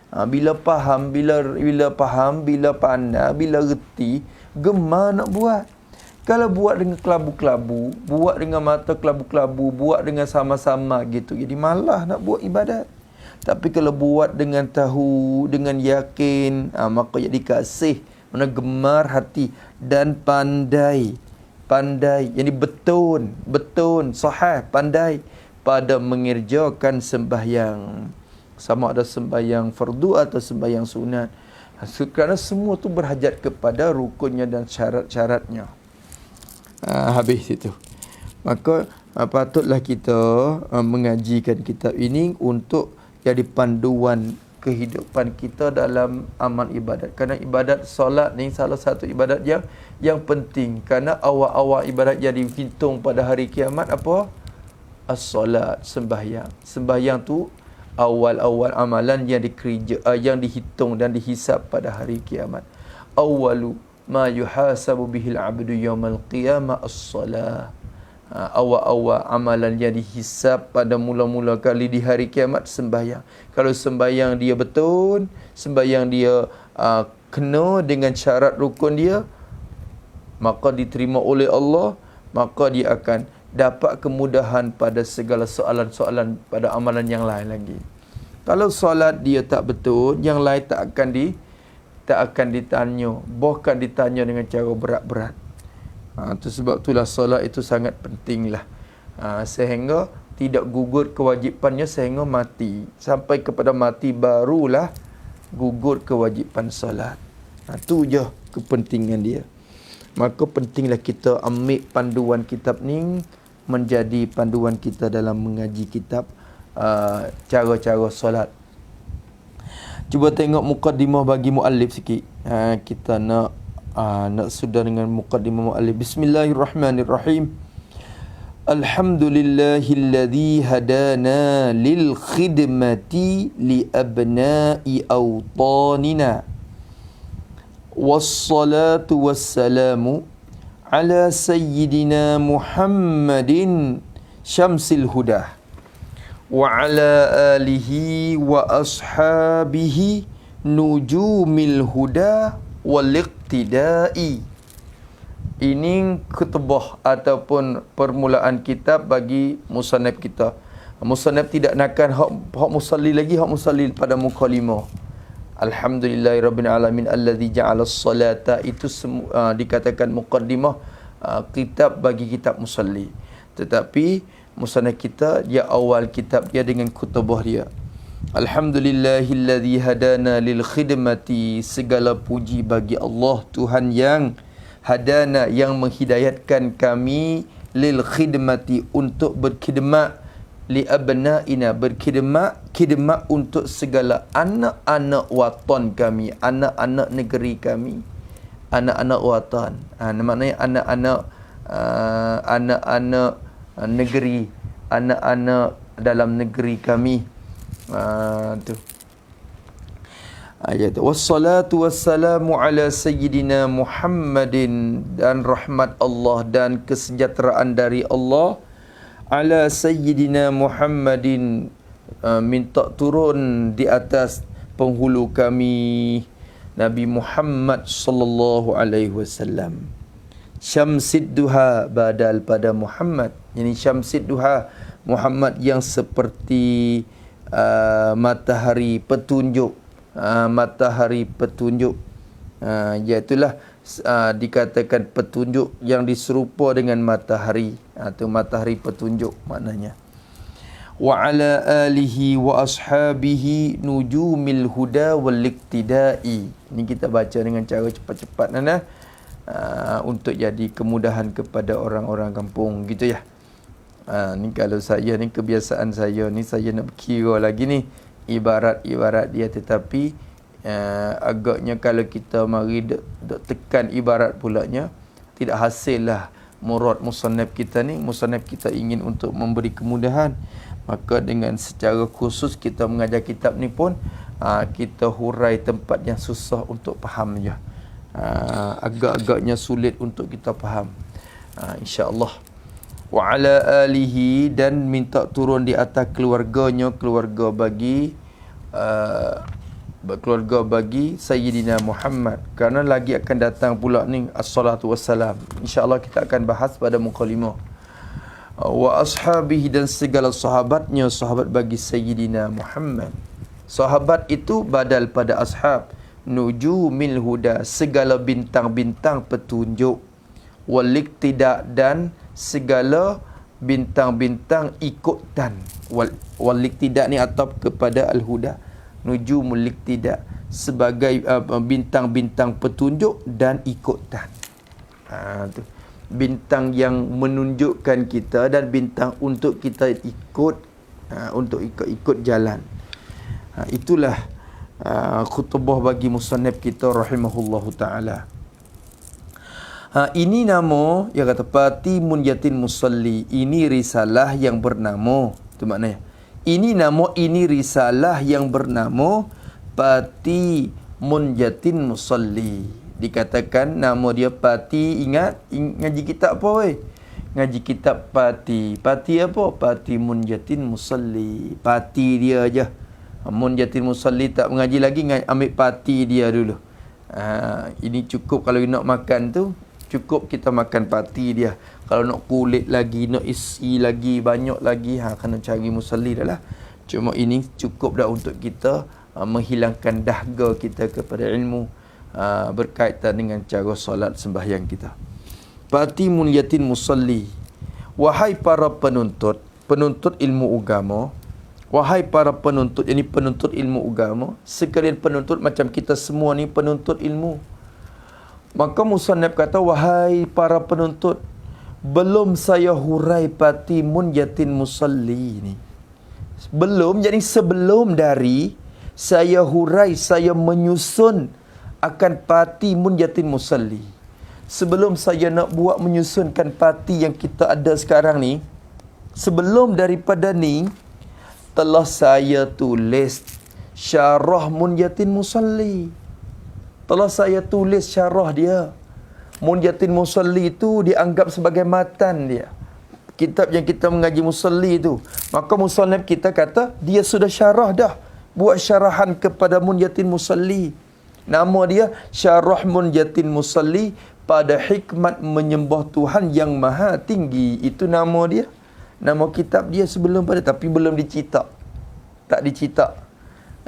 Bila faham, bila pandai, bila reti, gemar nak buat. Kalau buat dengan kelabu-kelabu, buat dengan mata kelabu-kelabu, buat dengan sama-sama gitu, jadi malah nak buat ibadat. Tapi kalau buat dengan tahu, dengan yakin, maka jadi kasih, mana gemar hati dan pandai, jadi betul, sahih, pandai pada mengerjakan sembahyang. Sama ada sembahyang fardu atau sembahyang sunat. Kerana semua tu berhajat kepada rukunnya dan syarat-syaratnya. Habis itu. Maka patutlah kita mengajikan kitab ini untuk jadi panduan kehidupan kita dalam amal ibadat. Kerana ibadat solat ni salah satu ibadat yang penting. Kerana awal-awal ibadat yang dihitung pada hari kiamat apa? As-solat, sembahyang. Sembahyang tu awal-awal amalan yang yang dihitung dan dihisap pada hari kiamat. Awalu ma yuhasabu bihil abdu yawmal qiyamah as-salah. Awal-awal amalan yang dihisap pada mula-mula kali di hari kiamat sembahyang. Kalau sembahyang dia betul, sembahyang dia kena dengan syarat rukun dia, maka diterima oleh Allah, maka dia akan dapat kemudahan pada segala soalan-soalan pada amalan yang lain lagi. Kalau solat dia tak betul, yang lain tak akan ditanya, bahkan ditanya dengan cara berat-berat. Itu sebab itulah solat itu sangat pentinglah. Sehingga tidak gugur kewajipannya sehingga mati. Sampai kepada mati barulah gugur kewajipan solat. Itu je kepentingan dia. Maka pentinglah kita ambil panduan kitab ni menjadi panduan kita dalam mengaji kitab cara-cara solat. Cuba tengok muqaddimah bagi muallif sikit. Kita nak sudah dengan muqaddimah muallif. Bismillahirrahmanirrahim. Alhamdulillahilladzi hadana lil khidmati li abna'i awtanina. Wassalatu wassalamu ala sayyidina Muhammadin syamsil huda wa ala alihi wa ashabihi nujumil huda wal iqtidai. Ini khutbah ataupun permulaan kitab bagi musannaf kita. Musannaf tidak nakkan hak musalli lagi, hak musalli pada mukadimah. Alhamdulillahirabbil alamin allazi ja'ala as-salata, itu dikatakan muqaddimah kitab bagi kitab musalli. Tetapi musannaf kita dia awal kitab dia dengan khutbah dia. Alhamdulillahillazi hadana lil khidmati, segala puji bagi Allah Tuhan yang hadana, yang menghidayatkan kami, lil khidmati, untuk berkhidmat, li abnaina, berkhidmat, khidmat untuk segala anak-anak watan kami, anak-anak negeri kami, anak-anak watan. Maknanya anak-anak negeri, anak-anak dalam negeri kami. Tu ayat. Wassalatu wassalamu ala sayyidina Muhammadin, dan rahmat Allah dan kesejahteraan dari Allah ala sayyidina Muhammadin, minta turun di atas penghulu kami Nabi Muhammad sallallahu alaihi wasallam. Syamsid duha, badal pada Muhammad. Ini syamsid duha, Muhammad yang seperti matahari petunjuk. Matahari petunjuk, iaitulah dikatakan petunjuk yang diserupa dengan matahari. Itu matahari petunjuk maknanya. Wa ala alihi wa ashabihi nujumil huda wal iqtidai. Ini kita baca dengan cara cepat-cepat Nana, untuk jadi kemudahan kepada orang-orang kampung gitu ya. Ni kalau saya ni, kebiasaan saya ni, saya nak kira lagi ni ibarat-ibarat dia, tetapi agaknya kalau kita mari dok tekan ibarat pulanya, tidak hasil lah murad musannaf kita ni. Musannaf kita ingin untuk memberi kemudahan, maka dengan secara khusus kita mengajar kitab ni pun kita hurai tempat yang susah untuk faham je, agak-agaknya sulit untuk kita faham, insya-Allah. Wa ala alihi, dan minta turun di atas keluarganya, keluarga bagi Sayyidina Muhammad, kerana lagi akan datang pula ni as-salatu wassalam. InsyaAllah kita akan bahas pada muqaddimah. Wa ashabihi, dan segala sahabatnya, sahabat bagi Sayyidina Muhammad. Sahabat itu badal pada ashab. Nujumil huda, segala bintang-bintang petunjuk. Wal iqtida, dan segala bintang-bintang ikutan. Wal iqtida ni atap kepada al-huda. Nujumul iqtida, sebagai bintang-bintang petunjuk dan ikutan. Tu bintang yang menunjukkan kita dan bintang untuk kita ikut, untuk ikut jalan. Itulah khutbah bagi musannaf kita rahimahullahu ta'ala. Ini nama yang kata Pati Munyatin Musalli. Ini risalah yang bernama, itu maknanya. Ini nama, ini risalah yang bernama Pati Munyatin Musalli. Dikatakan nama dia Pati. Ingat ngaji kitab apa weh? Ngaji kitab Pati. Pati apa? Pati Munyatin Musalli. Pati dia aja. Munyatin Musalli tak mengaji lagi, ambil pati dia dulu. Ini cukup kalau nak makan tu, cukup kita makan pati dia. Kalau nak kulit lagi, nak isi lagi, banyak lagi, kena cari musalli dah lah. Cuma ini cukup dah untuk kita menghilangkan dahaga kita kepada ilmu, berkaitan dengan cara solat sembahyang kita. Pati Munyatin Musalli. Wahai para penuntut ilmu agama, Wahai para penuntut, ini penuntut ilmu agama, sekalian penuntut macam kita semua ni penuntut ilmu. Maka musannaf kata, wahai para penuntut, belum saya hurai pati munjatin musalli ni. Belum, jadi sebelum dari saya hurai, saya menyusun akan pati munjatin musalli. Sebelum saya nak buat menyusunkan pati yang kita ada sekarang ni, sebelum daripada ni, telah saya tulis syarah munjatin musalli. Telah saya tulis syarah dia. Munjatin musalli itu dianggap sebagai matan dia. Kitab yang kita mengaji musalli itu. Maka musannaf kita kata, dia sudah syarah dah. Buat syarahan kepada munjatin musalli. Nama dia Syarah Munjatin Musalli pada hikmat menyembah Tuhan yang maha tinggi. Itu nama dia. Nama kitab dia sebelum pada, tapi belum dicetak. Tak dicetak.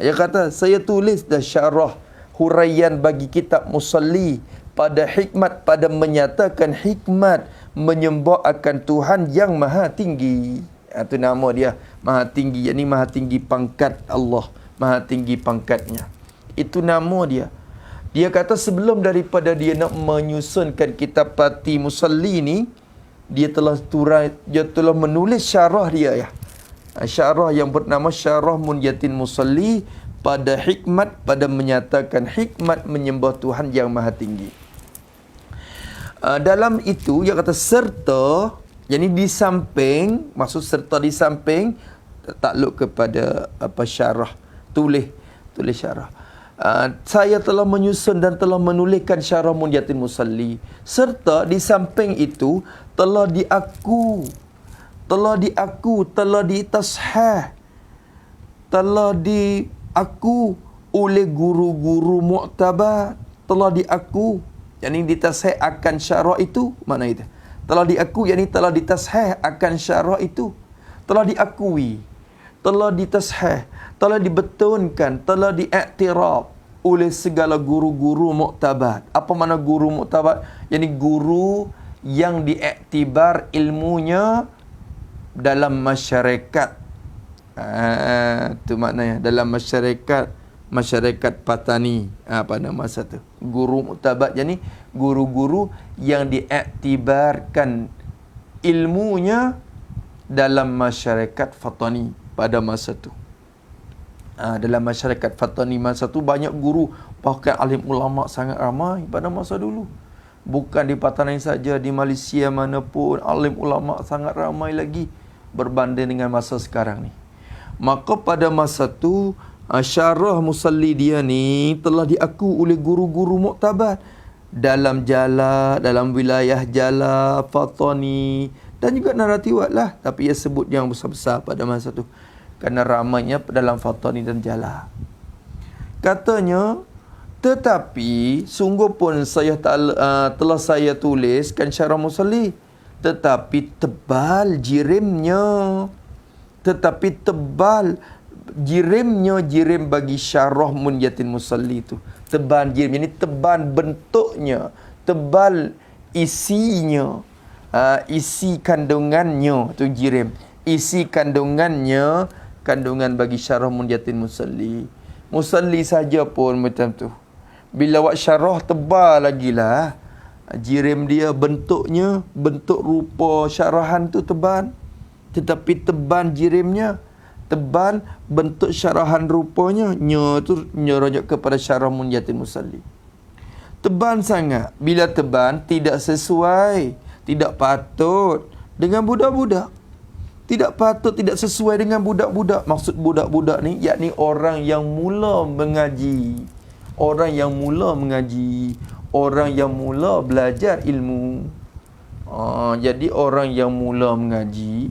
Dia kata, saya tulis dah syarah huraian bagi kitab musalli pada hikmat, pada menyatakan hikmat menyembah akan Tuhan yang maha tinggi. Itu nama dia, maha tinggi. Ini maha tinggi pangkat Allah, maha tinggi pangkatnya. Itu nama dia. Dia kata sebelum daripada dia nak menyusunkan kitab pati musalli ni, dia telah menulis syarah dia ya. Syarah yang bernama Syarah Munjatin Musalli pada hikmat, pada menyatakan hikmat menyembah Tuhan yang maha tinggi. Dalam itu dia kata serta, yang ini di samping, maksud serta di samping takluk kepada apa syarah, tulis syarah. Saya telah menyusun dan telah menuliskan Syarah Munjatin Musalli, serta di samping itu telah diaku, telah ditashah, telah diaku oleh guru-guru mu'tabar, telah diaku, yang ini ditashah akan syarah itu. Mana itu? Telah diaku, yang ini telah ditashah akan syarah itu. Telah diakui, telah ditashah, telah dibetunkan, telah diiktiraf oleh segala guru-guru mu'tabar. Apa makna guru mu'tabar? Yang ini guru yang diiktibar ilmunya dalam masyarakat. Itu maknanya dalam masyarakat Patani pada masa tu. Guru mu'tabar, jadi guru-guru yang diiktibarkan ilmunya dalam masyarakat Fatani pada masa tu. Dalam masyarakat Fatani masa tu banyak guru, bahkan alim ulama sangat ramai pada masa dulu. Bukan di Patani saja, di Malaysia mana pun alim ulama sangat ramai lagi berbanding dengan masa sekarang ni. Maka pada masa tu syarah musalli dia ni telah diaku oleh guru-guru mu'tabar dalam Jala, dalam wilayah Jala, Fatani dan juga Naratiwat lah, tapi ia sebut yang besar-besar pada masa tu kerana ramainya dalam Fatani dan Jala. Katanya, tetapi sungguh pun saya telah saya tuliskan syarah musalli, tetapi tebal jirimnya, jirim bagi Syarah Munjatin Musalli itu tebal jirim, ini tebal bentuknya, tebal isinya, isi kandungannya tu jirim, isi kandungannya, kandungan bagi Syarah Munjatin Musalli saja pun macam tu. Bila buat syarah tebal lagi lah, jirim dia bentuknya, bentuk rupa syarahan tu tebal, tetapi tebal jirimnya, tebal bentuk syarahan rupanya, tu merujuk kepada Syarah Munjatin Musalli. Tebal sangat. Bila tebal tidak sesuai, tidak patut dengan budak-budak. Tidak patut, tidak sesuai dengan budak-budak. Maksud budak-budak ni, yakni orang yang mula mengaji. Orang yang mula mengaji. Orang yang mula belajar ilmu. Jadi orang yang mula mengaji,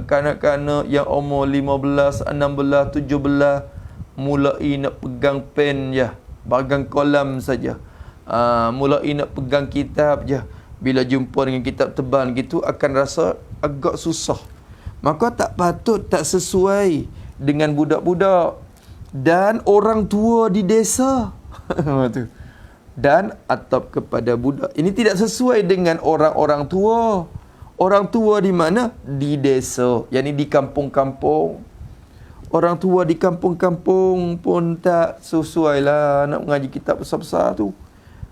kanak-kanak yang umur 15, 16, 17 mulai nak pegang pen je, pegang kolam saja. Mulai nak pegang kitab je. Bila jumpa dengan kitab tebal gitu akan rasa agak susah. Maka tak patut, tak sesuai dengan budak-budak dan orang tua di desa. Dan atap kepada budak. Ini tidak sesuai dengan orang-orang tua. Orang tua di mana? Di desa, yakni di kampung-kampung. Orang tua di kampung-kampung pun tak sesuai lah nak mengaji kitab besar-besar tu.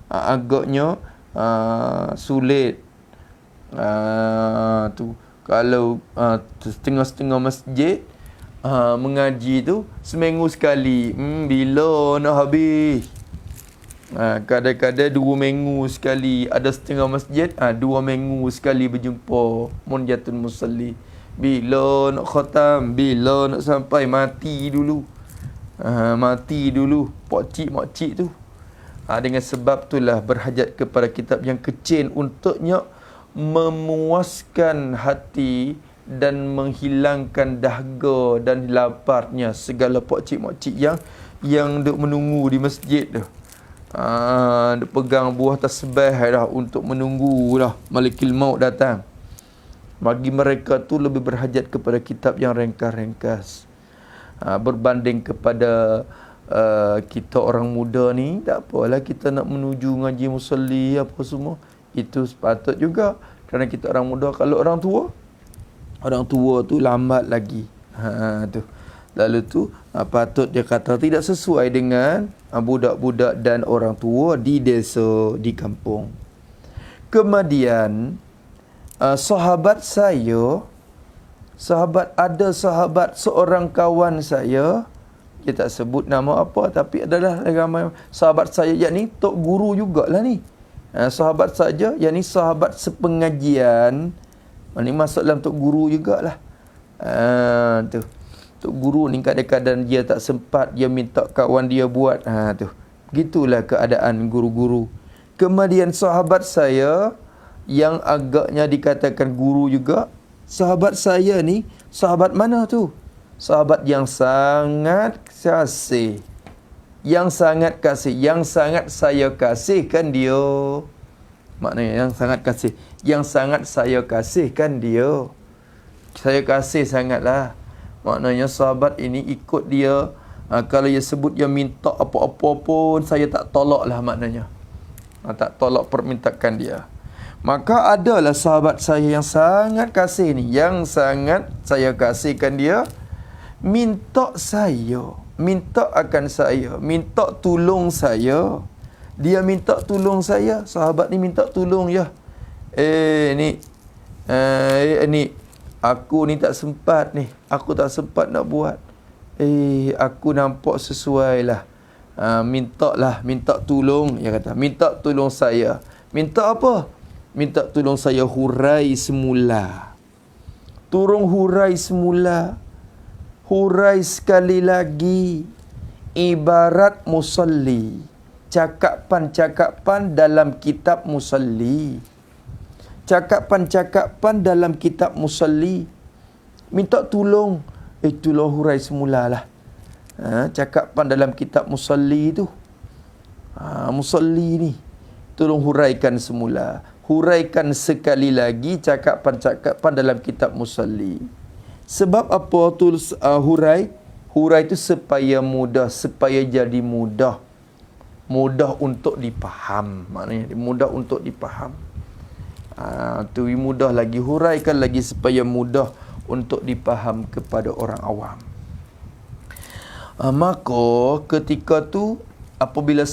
Agaknya sulit. Tu kalau setengah-setengah masjid mengaji tu seminggu sekali. Bila nak habis? Kadang-kadang 2 minggu sekali. Ada setengah masjid 2 minggu sekali berjumpa Munyatul Musalli. Bila nak khatam, bila nak sampai, mati dulu. Mati dulu pakcik-makcik tu. Dengan sebab itulah berhajat kepada kitab yang kecil untuknya memuaskan hati dan menghilangkan dahaga dan laparnya segala pakcik-makcik yang duk menunggu di masjid tu. Duk pegang buah tasbih dah untuk menunggu dah malakul maut datang. Bagi mereka tu lebih berhajat kepada kitab yang ringkas-ringkas. Berbanding kepada kita orang muda ni, tak apalah kita nak menuju ngaji musalli apa semua. Itu sepatut juga. Kerana kita orang muda. Kalau orang tua tu lambat lagi. Tu. Lalu tu patut dia kata tidak sesuai dengan budak-budak dan orang tua di desa, di kampung. Kemudian sahabat seorang kawan saya, dia tak sebut nama apa, tapi adalah ramai sahabat saya, yakni tok guru jugalah ni. Sahabat saja, yakni sahabat sepengajian. Ini masuk dalam tok guru jugalah. Tu. Tok guru ni kadang-kadang dia tak sempat, dia minta kawan dia buat. Tu. Begitulah keadaan guru-guru. Kemudian sahabat saya yang agaknya dikatakan guru juga. Sahabat saya ni, sahabat mana tu? Sahabat yang sangat kasih. Yang sangat saya kasihkan dia. Maknanya yang sangat kasih. Yang sangat saya kasihkan dia. Saya kasih sangatlah. Maknanya sahabat ini ikut dia. Kalau dia sebut dia minta apa-apa pun, saya tak tolak lah maknanya. Tak tolak permintaan dia. Maka adalah sahabat saya yang sangat kasih ni, yang sangat saya kasihkan dia, minta akan saya, minta tolong saya. Dia minta tolong saya, sahabat ni minta tolong ya. Ni aku ni tak sempat ni, aku tak sempat nak buat. Aku nampak sesuai lah. Minta tolong, dia kata. Minta tolong saya. Minta apa? Minta tolong saya hurai semula. Turun hurai semula. Hurai sekali lagi. Ibarat musalli. Cakapan-cakapan dalam kitab musalli. Cakapan-cakapan dalam kitab musalli. Minta tolong. Tolong hurai semulalah. Cakapan dalam kitab musalli tu. Musalli ni. Tolong huraikan semula. Huraikan sekali lagi cakapan-cakapan dalam kitab musalli. Sebab apa tulis hurai? Hurai itu supaya mudah, supaya jadi mudah. Mudah untuk dipaham. Maknanya mudah untuk dipaham. Tu mudah lagi, huraikan lagi supaya mudah untuk dipaham kepada orang awam. Maka ketika tu apabila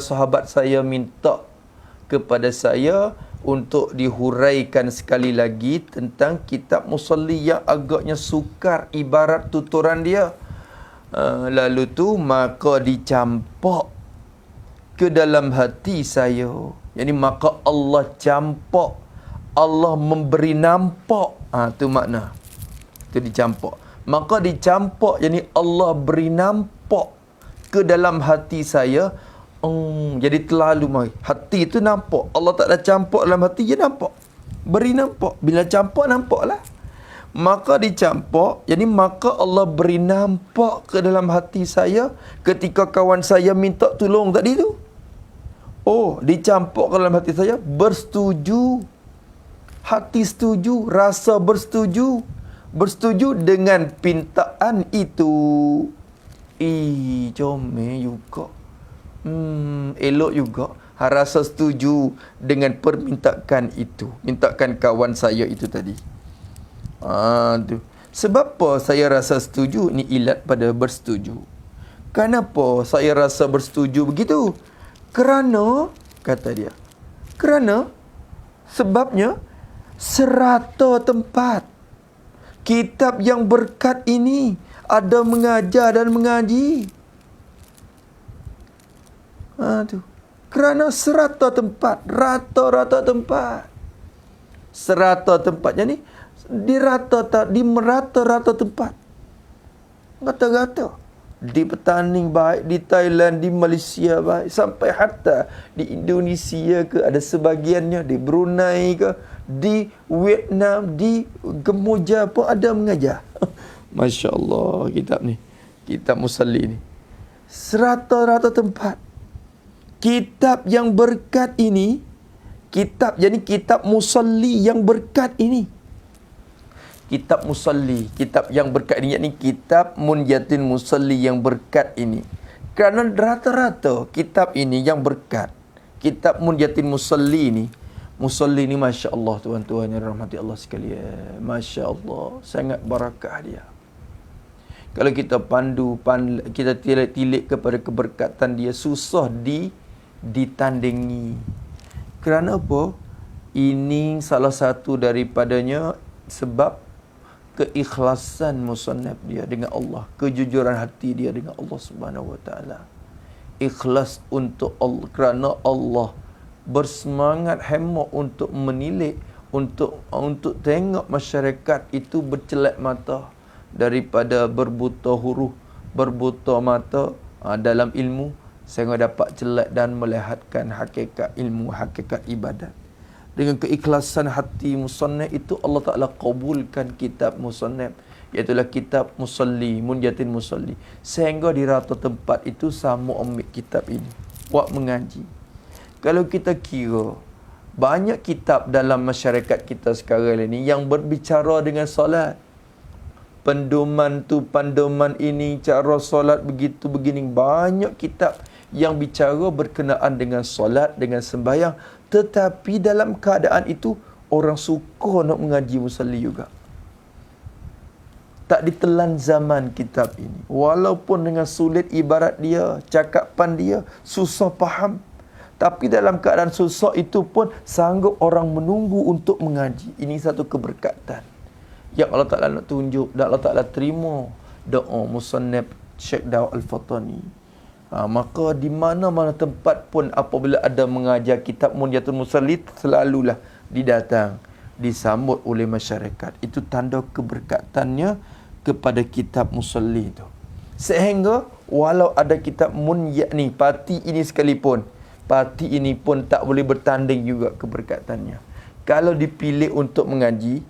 sahabat saya minta kepada saya untuk dihuraikan sekali lagi tentang kitab musalli yang agaknya sukar ibarat tuturan dia, lalu tu maka dicampak ke dalam hati saya. Yani maka Allah campak, Allah memberi nampak. Tu makna. Tu dicampak. Maka dicampak, yani Allah beri nampak ke dalam hati saya. Jadi terlalu mai. Hati tu nampak. Allah tak ada campak dalam hati, dia nampak. Beri nampak. Bila campak, nampaklah. Maka dicampak, jadi maka Allah beri nampak ke dalam hati saya ketika kawan saya minta tolong tadi tu. Dicampak ke dalam hati saya, bersetuju. Hati setuju, rasa bersetuju. Bersetuju dengan pintaan itu. Comel juga. Elok juga. Rasa setuju dengan permintaan itu. Mintakan kawan saya itu tadi. Tu. Sebab apa saya rasa setuju? Ini ilat pada bersetuju. Kenapa saya rasa bersetuju begitu? Kerana, kata dia, kerana sebabnya serata tempat kitab yang berkat ini ada mengajar dan mengaji. Tu. Kerana serata tempat, rata-rata tempat. Serata tempatnya ni di merata-rata tempat. Rata-rata. Di Petaning baik, di Thailand, di Malaysia baik, sampai hatta di Indonesia ke, ada sebahagiannya di Brunei ke, di Vietnam, di Kemboja pun ada mengajar. Masya Allah kitab ni, kitab Musalli ni. Serata-rata tempat. Kitab yang berkat ini, kitab Musalli yang berkat ini. Kitab Musalli, kitab yang berkat ini, yakni kitab Munyatin Musalli yang berkat ini. Kerana rata-rata kitab ini yang berkat, kitab Munyatin Musalli ini, Musalli ni Masya Allah, tuan-tuan yang rahmati Allah sekalian, Masya Allah, sangat barakah dia. Kalau kita kita tilik kepada keberkatan dia, susah ditandingi. Kerana apa? Ini salah satu daripadanya sebab keikhlasan musannaf dia dengan Allah, kejujuran hati dia dengan Allah Subhanahu wa taala. Ikhlas untuk Allah, kerana Allah bersemangat hemok untuk menilik, untuk tengok masyarakat itu bercelak mata daripada berbuta huruf, berbuta mata dalam ilmu, sehingga dapat celak dan melihatkan hakikat ilmu, hakikat ibadat. Dengan keikhlasan hati musannaf itu, Allah Ta'ala kabulkan kitab musannaf, iaitulah kitab Musalli, Munyatin Musalli. Sehingga di rata tempat itu sama ambil kitab ini, buat mengaji. Kalau kita kira, banyak kitab dalam masyarakat kita sekarang ini yang berbicara dengan solat. Pendoman tu, pandoman ini, cara solat begitu, begini. Banyak kitab yang bicara berkenaan dengan solat, dengan sembahyang. Tetapi dalam keadaan itu, orang suka nak mengaji Musalli juga. Tak ditelan zaman kitab ini. Walaupun dengan sulit ibarat dia, cakapan dia, susah faham. Tapi dalam keadaan susah itu pun, sanggup orang menunggu untuk mengaji. Ini satu keberkatan yang Allah Ta'ala nak tunjuk, dan Allah Ta'ala terima doa musannaf Syekh Daud Al-Fatani. Maka di mana-mana tempat pun apabila ada mengajar kitab Munyatul Musalli, selalulah didatang, disambut oleh masyarakat. Itu tanda keberkatannya kepada kitab Musalli itu. Sehingga walau ada kitab Munyat ni, parti ini sekalipun, parti ini pun tak boleh bertanding juga keberkatannya. Kalau dipilih untuk mengaji,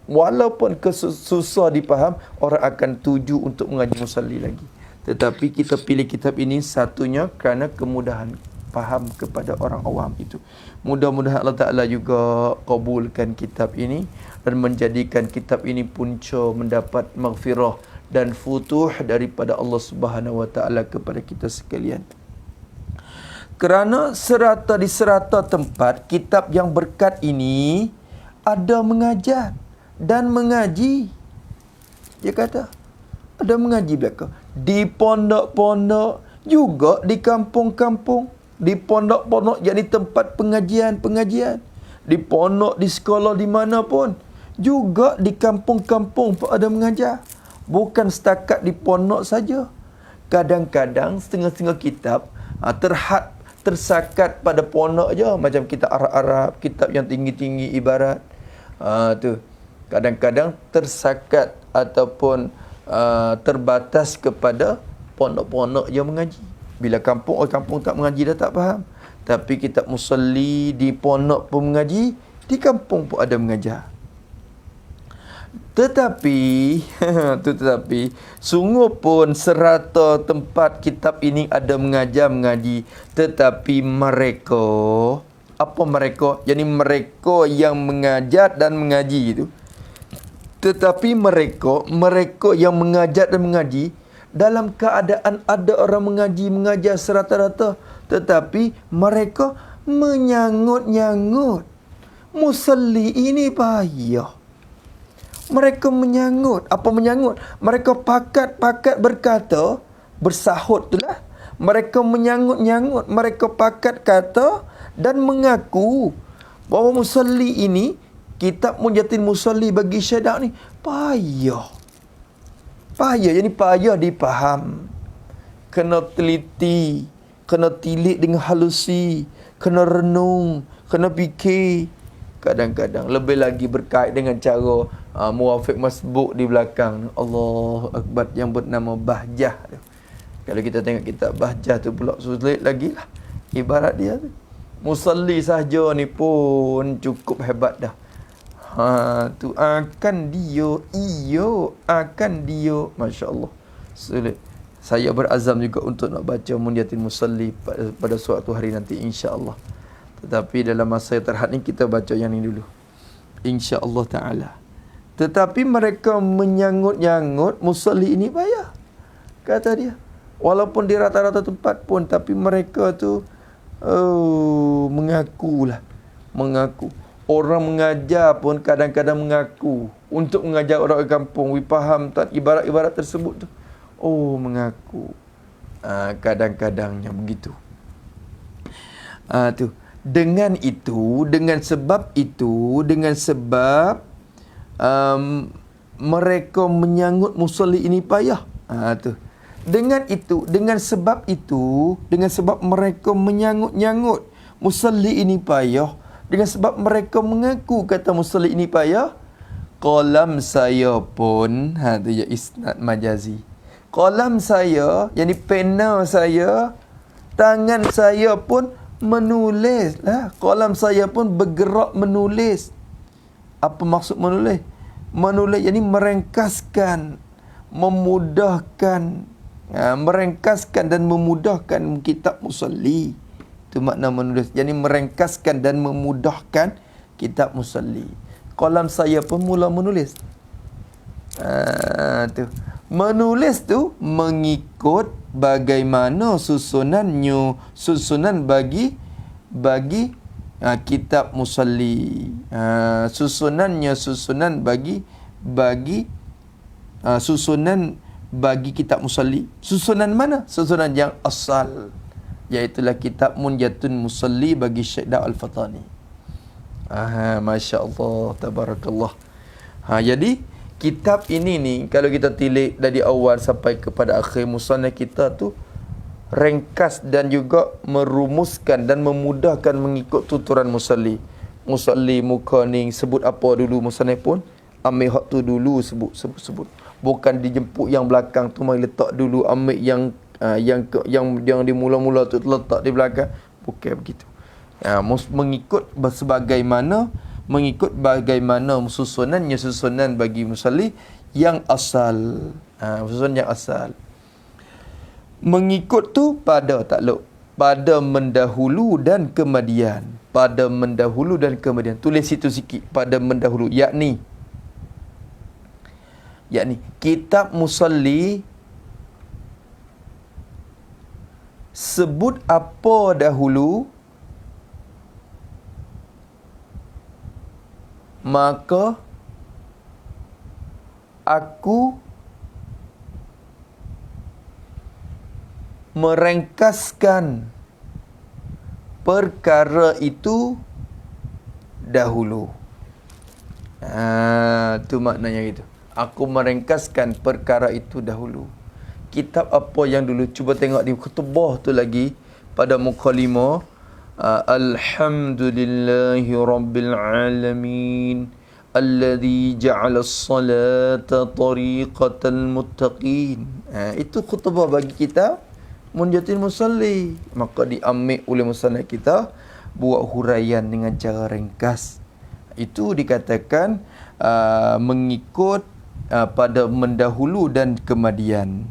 walaupun susah dipaham, orang akan tuju untuk mengaji Musalli lagi. Tetapi kita pilih kitab ini satunya kerana kemudahan faham kepada orang awam itu. Mudah-mudahan Allah Ta'ala juga kabulkan kitab ini dan menjadikan kitab ini punca mendapat maghfirah dan futuh daripada Allah Subhanahu wa Ta'ala kepada kita sekalian. Kerana di serata tempat kitab yang berkat ini ada mengajar dan mengaji. Dia kata ada mengaji belaka. Di pondok-pondok, juga di kampung-kampung, di pondok-pondok, yakni tempat pengajian-pengajian, di pondok, di sekolah, di mana pun, juga di kampung-kampung pun ada mengajar. Bukan setakat di pondok saja. Kadang-kadang setengah-setengah kitab tersakat pada pondok je, macam kitab Arab-Arab, kitab yang tinggi-tinggi ibarat. Tu kadang-kadang tersakat ataupun terbatas kepada pondok-pondok yang mengaji. Bila orang kampung tak mengaji, dah tak faham. Tapi kitab Musalli di pondok pun mengaji, di kampung pun ada mengajar. Tetapi sungguh pun serata tempat kitab ini ada mengaji, tetapi mereka, apa mereka? Yani mereka yang mengajar dan mengaji itu. Tetapi mereka yang mengajar dan mengaji, dalam keadaan ada orang mengajar serata-rata, tetapi mereka menyangut-nyangut. Musalli ini payah. Mereka menyangut. Apa menyangut? Mereka pakat-pakat berkata, bersahut itulah. Mereka menyangut-nyangut, mereka pakat kata dan mengaku bahawa musalli ini, kitab Munyatin Musalli bagi Syekh ni payah. Jadi payah dipaham. Kena teliti, kena tilik dengan halusi, kena renung, kena fikir. Kadang-kadang lebih lagi berkait dengan cara muwafiq masbuk di belakang. Allahu Akbar, yang bernama Bahjah tu. Kalau kita tengok kitab Bahjah tu pula sulit lagi lah. Ibarat dia tu, musalli sahaja ni pun cukup hebat dah. Tu akan dia. Masya Allah, sulit. Saya berazam juga untuk nak baca Munyatin Musalli pada suatu hari nanti, insya-Allah. Tetapi dalam masa yang terhad ni kita baca yang ni dulu, insya-Allah taala. Tetapi mereka menyangut-nyangut musalli ini payah, kata dia. Walaupun di rata-rata tempat pun, tapi mereka tu mengaku. Orang mengajar pun kadang-kadang mengaku untuk mengajar orang kampung. Faham tak ibarat-ibarat tersebut tu? Mengaku. Kadang-kadangnya begitu. Tu. Dengan sebab mereka menyangut musalli ini payah. Tu. Dengan sebab mereka menyangut-nyangut musalli ini payah, dengan sebab mereka mengaku kata musalli ini payah, qalam saya pun, tu ya isnad majazi. Qalam saya, yakni pena saya, tangan saya pun menulis lah. Qalam saya pun bergerak menulis. Apa maksud menulis? Menulis yakni merengkaskan, memudahkan, merengkaskan dan memudahkan kitab musalli. Itu makna menulis. Yakni merengkaskan dan memudahkan kitab musalli. Qalam saya pun mula menulis. Tu. Menulis tu mengikut bagaimana susunan bagi kitab musalli. Susunan bagi kitab musalli. Susunan mana? Susunan yang asal, iaitulah kitab Munyatin Musalli bagi Syekh Da'al Fatani. Masya Allah, tabarakallah. Jadi kitab ini ni, kalau kita tilik dari awal sampai kepada akhir, musannaf kita tu ringkas dan juga merumuskan dan memudahkan mengikut tuturan musalli. Musalli muka ni sebut apa dulu, musannaf pun ambil hak tu dulu sebut. Bukan dijemput yang belakang tu mai letak dulu, ambil yang di mula-mula tu letak di belakang. Bukan begitu. Mengikut susunan bagi musalli yang asal. Susunan yang asal. Mengikut tu pada mendahulu dan kemudian. Tulis situ sikit, pada mendahulu, yakni kitab musalli sebut apa dahulu, maka aku merengkaskan perkara itu dahulu. Tu maknanya itu. Aku merengkaskan perkara itu dahulu. Kitab apa yang dulu? Cuba tengok di khutbah tu lagi pada muka 5. Alhamdulillahi Rabbil Alamin alladhi ja'ala as-salata tariqatal muttaqin. Itu khutbah bagi kita Munyatin Musalli. Maka diambil oleh musannaf kita, buat huraian dengan cara ringkas. Itu dikatakan mengikut pada mendahulu dan kemudian.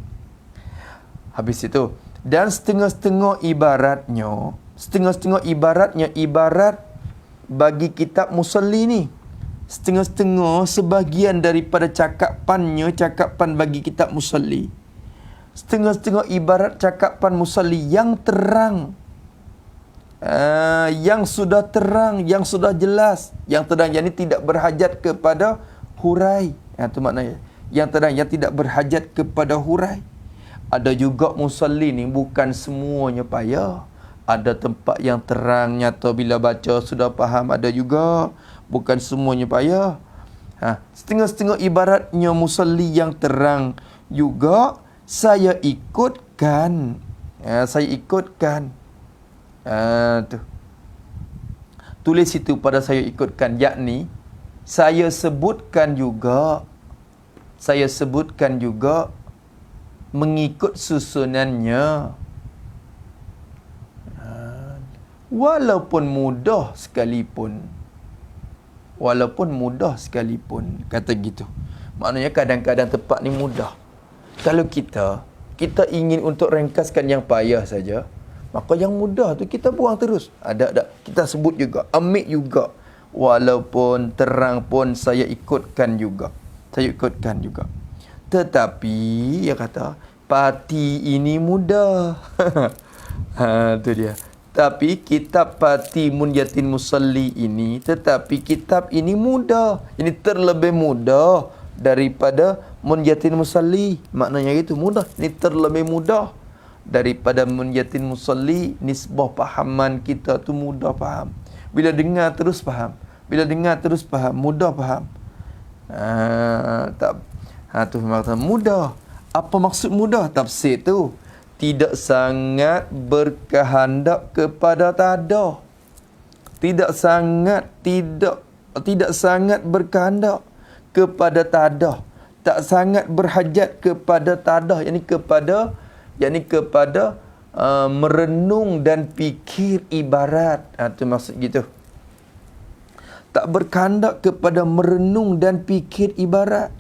Habis itu, dan setengah-setengah ibaratnya ibarat bagi kitab musalli ni. Setengah-setengah, sebahagian daripada cakapan bagi kitab musalli. Setengah-setengah ibarat cakapan musalli yang terang. Yang sudah terang, yang sudah jelas. Yang terang, yang ini tidak berhajat kepada hurai. Itu maknanya. Yang terang, yang tidak berhajat kepada hurai. Ada juga musalli ni bukan semuanya payah. Ada tempat yang terang nyata bila baca sudah faham, ada juga bukan semuanya payah. Setengah-setengah ibaratnya musalli yang terang juga saya ikutkan. Saya ikutkan. Tu. Tulis itu pada saya ikutkan, yakni saya sebutkan juga mengikut susunannya. Walaupun mudah sekalipun, kata gitu. Maknanya kadang-kadang tempat ni mudah. Kalau kita ingin untuk ringkaskan yang payah saja, maka yang mudah tu kita buang terus. Ada. Kita sebut juga, ambil juga. Walaupun terang pun saya ikutkan juga. Tetapi, dia kata, parti ini mudah. Tu dia. Tapi kitab Parti Munyatin Musalli ini, tetapi kitab ini mudah. Ini terlebih mudah daripada Munyatin Musalli. Maknanya itu mudah. Ini terlebih mudah daripada Munyatin Musalli. Nisbah pahaman kita tu mudah faham. Bila dengar terus faham. Mudah faham. Tu maksud mudah. Apa maksud mudah? Tafsir tu tidak sangat berkehendak kepada tadah. Tidak sangat berkehendak kepada tadah. Tak sangat berhajat kepada tadah, yakni kepada merenung dan fikir ibarat. Itu maksud gitu. Tak berkehendak kepada merenung dan fikir ibarat.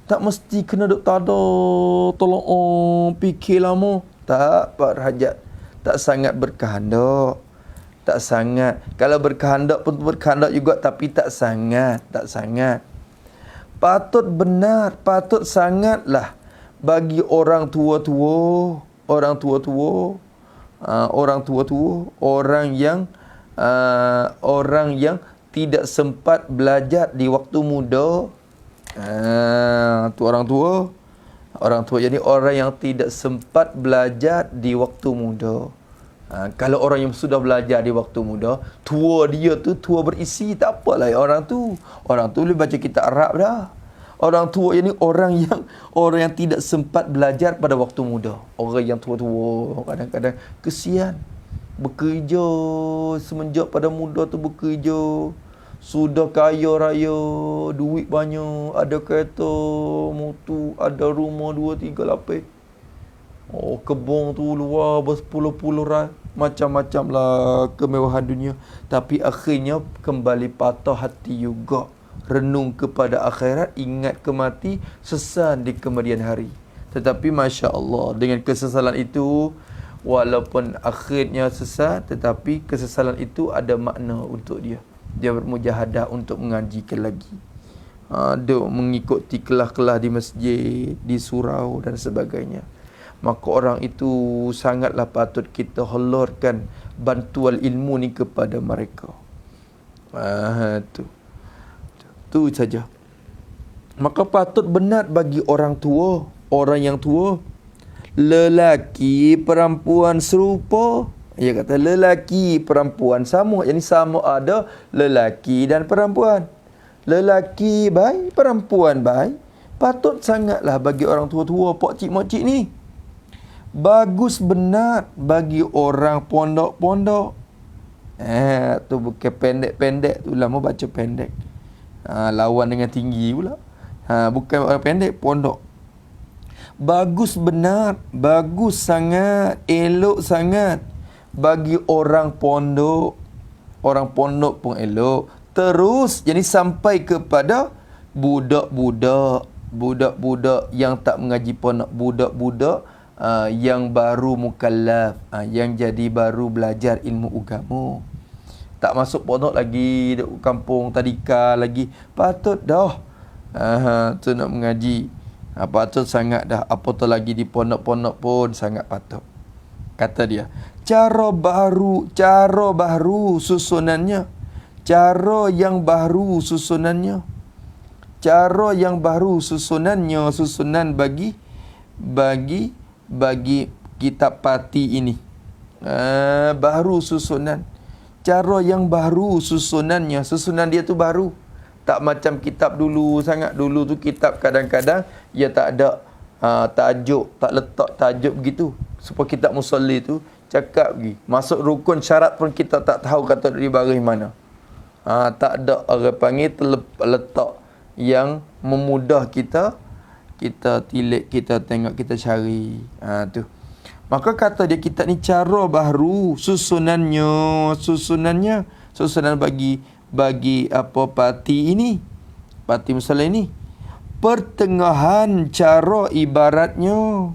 Tak mesti kena duk tadah, tolong fikir lama. Tak berhajat. Tak sangat berkehendak. Tak sangat. Kalau berkehendak pun berkehendak juga, tapi tak sangat. Patut benar, patut sangatlah bagi orang tua-tua, orang yang tidak sempat belajar di waktu muda. Tu orang tua, jadi orang yang tidak sempat belajar di waktu muda. Kalau orang yang sudah belajar di waktu muda, tua dia tu tua berisi, tak apalah orang tu boleh baca kitab Arab dah. Orang tua ini orang yang tidak sempat belajar pada waktu muda. Orang yang tua-tua kadang-kadang kesian. Bekerja semenjak pada muda tu bekerja. Sudah kaya raya, duit banyak, ada kereta, motor, ada rumah 2-3 lapis. Kebun tu luar berpuluh-puluh rai. Macam-macam lah kemewahan dunia. Tapi akhirnya kembali patah hati juga. Renung kepada akhirat, ingat kemati, sesal di kemudian hari. Tetapi Masya Allah, dengan kesesalan itu, walaupun akhirnya sesal, tetapi kesesalan itu ada makna untuk dia. Dia bermujahadah untuk mengajikan lagi. Dia mengikuti kelas-kelas di masjid, di surau dan sebagainya. Maka orang itu sangatlah patut kita hulurkan bantuan ilmu ni kepada mereka. Tu saja. Maka patut benar bagi orang yang tua, lelaki perempuan serupa. Ia kata lelaki perempuan sama, yakni sama ada lelaki dan perempuan. Lelaki baik, perempuan baik. Patut sangatlah bagi orang tua-tua, pokcik-mokcik ni. Bagus benar bagi orang pondok-pondok. Tu bukan pendek-pendek tu, lama baca pendek. Lawan dengan tinggi pula. Bukan orang pendek, pondok. Bagus benar, bagus sangat, elok sangat bagi orang pondok. Orang pondok pun elok. Terus, jadi sampai kepada budak-budak yang tak mengaji pondok, budak-budak yang baru mukallaf, yang jadi baru belajar ilmu agama. Tak masuk pondok lagi, duduk kampung tadika lagi. Patut dah tu nak mengaji. Patut sangat dah. Apatah lagi di pondok-pondok pun sangat patut. Kata dia, cara baru susunannya. Cara yang baru susunannya. cara yang baru susunannya, susunan bagi kitab pati ini. Baru susunan. Cara yang baru susunannya. Susunan dia tu baru. Tak macam kitab dulu sangat. Dulu tu kitab kadang-kadang ia tak ada tajuk, tak letak tajuk begitu. Supaya kitab musalli tu cakap pergi. Masuk rukun syarat pun kita tak tahu kata di baris mana. Tak ada orang panggil letak yang memudah kita tilik, kita tengok, kita cari. Tu. Maka kata dia kitab ni cara baru susunan bagi apa pati ini, pati musalli ini, pertengahan cara ibaratnya,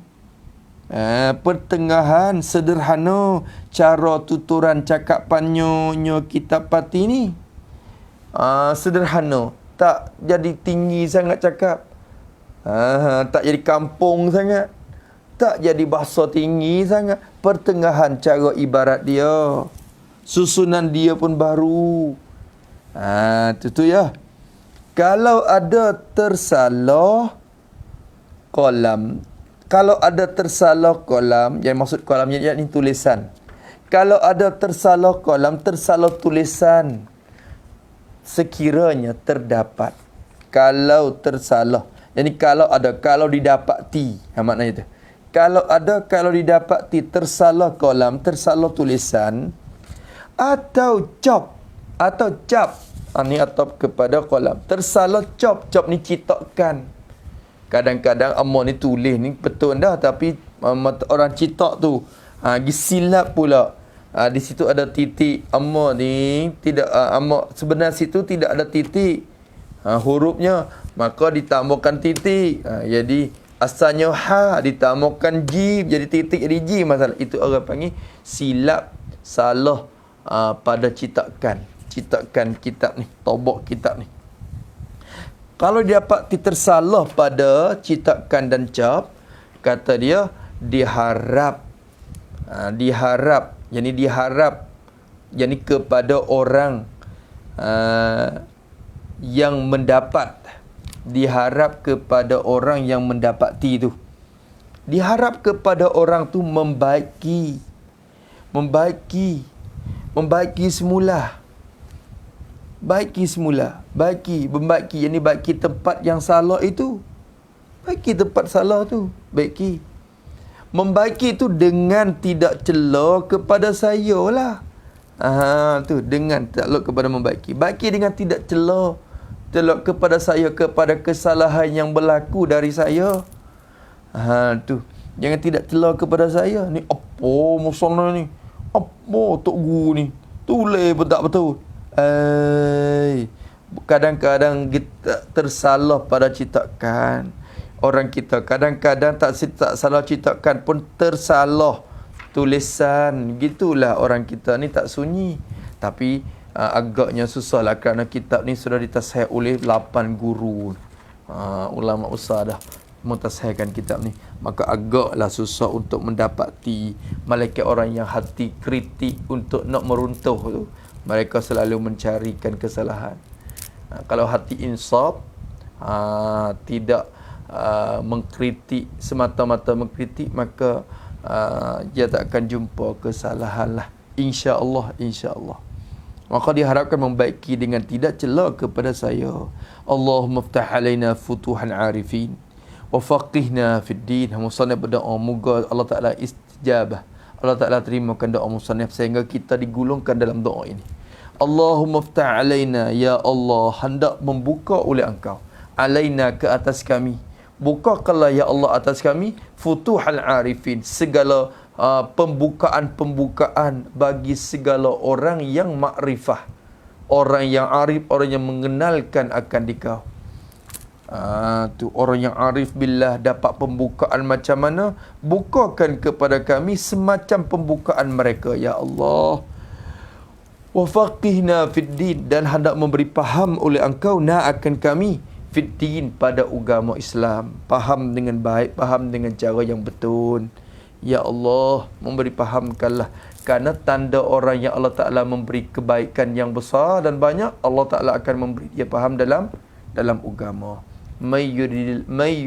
pertengahan sederhana cara tuturan cakapannya kitab pati ni. Sederhana, tak jadi tinggi sangat cakap, tak jadi kampung sangat, tak jadi bahasa tinggi sangat. Pertengahan cara ibarat dia, susunan dia pun baru. Itu ya. Kalau ada tersalah kolam, yang maksud kolamnya yakni tulisan. Kalau ada tersalah kolam, tersalah tulisan, sekiranya terdapat. Kalau tersalah, yani kalau didapati, maknanya itu. Kalau didapati tersalah kolam, tersalah tulisan, atau cap. Ini atau kepada kolam. Tersalah cap ni citakan. Kadang-kadang amor ni tulis ni betul dah, tapi orang citak tu silap pula. Di situ ada titik. Amor ni tidak, amor sebenarnya situ tidak ada titik hurufnya, maka ditambahkan titik. Jadi asalnya ha, ditambahkan jim, jadi titik jadi jim. Masalah itu orang panggil silap, salah pada citakan kitab ni, tobok kitab ni. Kalau didapat tersalah pada citakan dan cap, kata dia diharap, yani kepada orang yang mendapat, diharap kepada orang yang mendapati tu, diharap kepada orang tu membaiki semula. Membaiki, yang ni baiki tempat yang salah itu. Baiki tempat salah tu, baiki. Membaiki tu dengan tidak cela kepada saya lah. Tu dengan takluk kepada membaiki. Baiki dengan tidak cela kepada saya, kepada kesalahan yang berlaku dari saya. Tu. Jangan tidak cela kepada saya. Ni apa musana ni? Apa tok guru ni? Tulis pun tak betul. Kadang-kadang kita tersalah pada citakan. Orang kita kadang-kadang tak salah citakan pun tersalah tulisan. Gitulah orang kita ni tak sunyi. Tapi agaknya susahlah kerana kitab ni sudah ditasheh oleh 8 guru. Ulama besar dah mentashehkan kitab ni. Maka agaklah susah untuk mendapati. Malaikat orang yang hati kritik untuk nak meruntuh tu, mereka selalu mencarikan kesalahan. Kalau hati insaf, tidak mengkritik, semata-mata mengkritik, maka dia tak akan jumpa kesalahan lah. InsyaAllah. Maka diharapkan membaiki dengan tidak cela kepada saya. Allahumma ftah alaina futuhan arifin wa faqihna fid din. Musannif berdoa, moga Allah Ta'ala istijabah, Allah Ta'ala terimakan doa musannif sehingga kita digulungkan dalam doa ini. Allahumma ftah alaina, ya Allah, hendak membuka oleh Engkau, alaina, ke atas kami, bukakanlah ya Allah atas kami, futuhal arifin, segala pembukaan bagi segala orang yang makrifah, orang yang arif, orang yang mengenalkan akan Dikau. Tu orang yang arif billah dapat pembukaan macam mana, bukakan kepada kami semacam pembukaan mereka ya Allah. Wa faqihna fid din, dan hendak memberi faham oleh Engkau akan kami fid din, pada agama Islam, faham dengan baik, faham dengan cara yang betul. Ya Allah, memberi fahamkanlah, kerana tanda orang yang Allah Ta'ala memberi kebaikan yang besar dan banyak, Allah Ta'ala akan memberi dia faham dalam dalam agama. May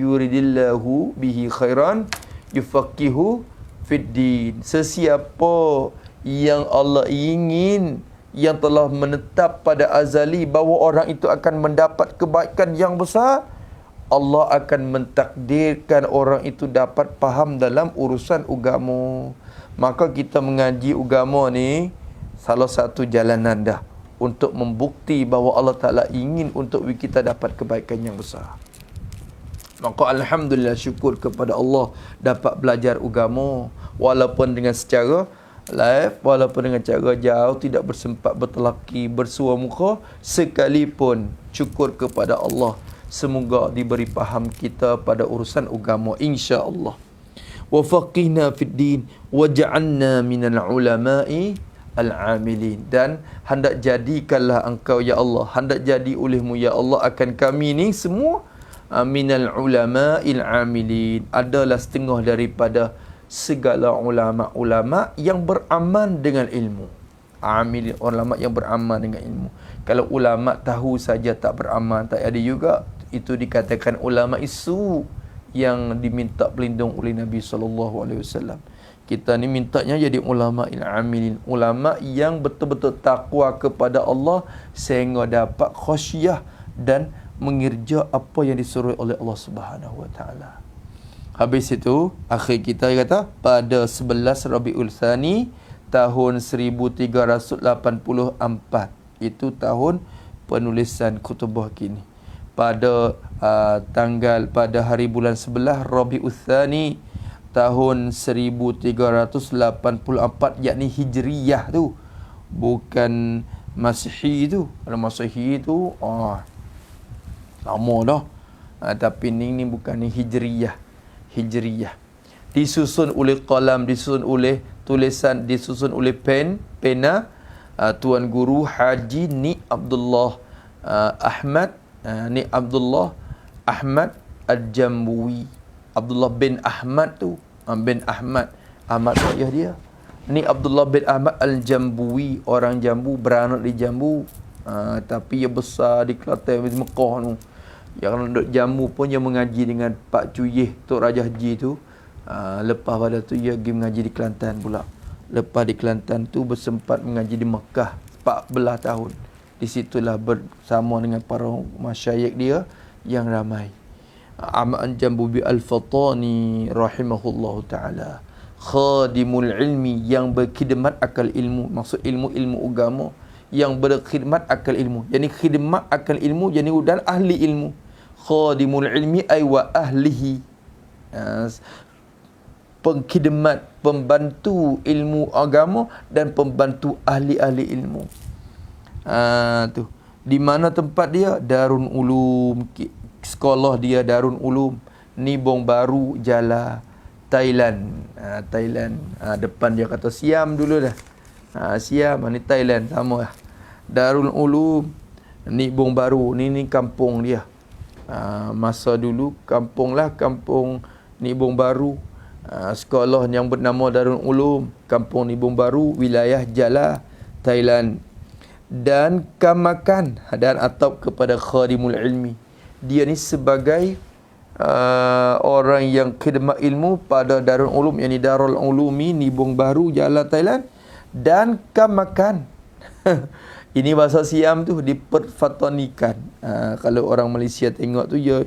yuridillahu bihi khairan yufaqihu fid din. Sesiapa yang Allah ingin, yang telah menetap pada azali bahawa orang itu akan mendapat kebaikan yang besar, Allah akan mentakdirkan orang itu dapat faham dalam urusan agama. Maka kita mengaji agama ni salah satu jalanan dah untuk membukti bahawa Allah Ta'ala ingin untuk kita dapat kebaikan yang besar. Maka alhamdulillah, syukur kepada Allah dapat belajar agama walaupun dengan secara live, walaupun dengan cara jauh, tidak bersempat bertelaki, bersua muka sekalipun. Syukur kepada Allah, semoga diberi faham kita pada urusan agama, insya-Allah. Wa faqihna fid din wa ja'alna minal ulama'i al-amilin. Dan hendak jadikanlah engkau ya Allah, hendak jadi olehmu ya Allah akan kami ni semua minal ulama'il amilin, adalah setengah daripada segala ulama-ulama yang beramal dengan ilmu. Amilin, ulama yang beramal dengan ilmu. Kalau ulama tahu saja tak beramal, tak ada juga, itu dikatakan ulama isu yang diminta pelindung oleh Nabi SAW. Kita ni mintanya jadi ulama il-amilin, ulama yang betul-betul takwa kepada Allah sehingga dapat khasyah dan mengerja apa yang disuruh oleh Allah Subhanahu wa taala. Habis itu akhir kita kata pada 11 Rabiul Tsani tahun 1384, itu tahun penulisan khutbah kini. Pada pada hari bulan 11 Rabiul Tsani tahun 1384, yakni Hijriyah tu, bukan Masihi tu. Kalau Masihi tu lama dah. Tapi ni bukan ni, Hijriyah. Disusun oleh qalam, disusun oleh tulisan, disusun oleh pena Tuan Guru Haji Ni Abdullah Ahmad Ni Abdullah Ahmad Al-Jambuwi. Abdullah bin Ahmad tu, bin Ahmad ayah dia. Ni Abdullah bin Ahmad Al-Jambuwi, orang Jambu, beranak di Jambu. Tapi ia besar di Kelantan, di Mekah tu. Yang duduk Jambu pun dia mengaji dengan Pak Cuyih, Tok Raja Haji tu. Lepas pada tu dia pergi mengaji di Kelantan pula. Lepas di Kelantan tu bersempat mengaji di Mekah 14 tahun. Di situlah bersama dengan para masyayikh dia yang ramai. Ahmad Jambuwi Al-Fatani rahimahullahu ta'ala, khadimul ilmi, yang berkhidmat akal ilmu. Maksud ilmu agama, yang berkhidmat akal ilmu, yani khidmat akal ilmu, yani dan ahli ilmu. Khadimul ilmi ay wa ahlihi, pengkhidmat, pembantu ilmu agama dan pembantu ahli-ahli ilmu. Tu di mana tempat dia? Darul Ulum, sekolah dia Darul Ulum, Nibong Baru, Jala, Thailand. Thailand. Depan dia kata Siam dulu dah. Siam ni Thailand sama lah. Darul Ulum Nibong Baru ni kampung dia. Masa dulu kampung Nibong Baru. Sekolah yang bernama Darul Ulum, kampung Nibong Baru, wilayah Jala, Thailand. Dan kamakan dan atau kepada khadimul ilmi, dia ni sebagai orang yang khidmat ilmu pada Darul Ulum, yakni Darul Ulumi Nibong Baru, Jala, Thailand. Dan kamakan ini bahasa Siam tu diperfatonikan. Kalau orang Malaysia tengok tu ya,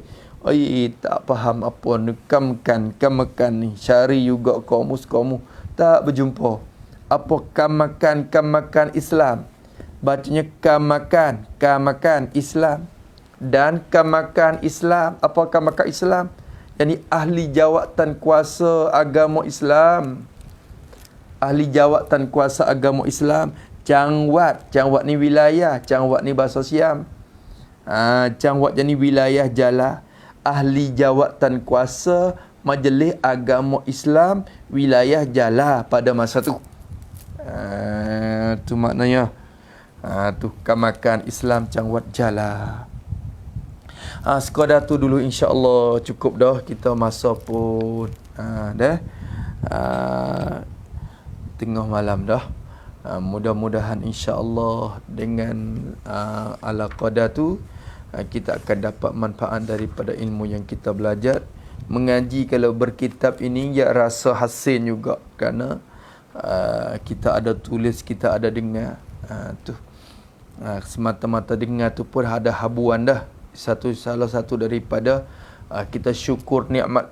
tak faham apa ni kamakan ni. Cari juga kamus tak berjumpa. Apa kamakan Islam? Bacanya kamakan Islam. Dan kamakan Islam, apa kamakan Islam? Yani ahli jawatan kuasa agama Islam. Ahli jawatan kuasa agama Islam. Cangwat ni wilayah, cangwat ni bahasa Siam. Cangwat jadi wilayah Jala. Ahli jawatan kuasa Majlis Agama Islam wilayah Jala pada masa tu. Tu maknanya. Tu kamakan Islam Cangwat Jala. Sekadar tu dulu, insya-Allah cukup dah, kita masa pun dah tengah malam dah. Mudah-mudahan insya-Allah dengan ala qadar tu kita akan dapat manfaat daripada ilmu yang kita belajar. Mengaji kalau berkitab ini ya rasa hasil juga, kerana kita ada tulis, kita ada dengar. Semata-mata dengar tu pun ada habuan dah. Salah satu daripada kita syukur nikmat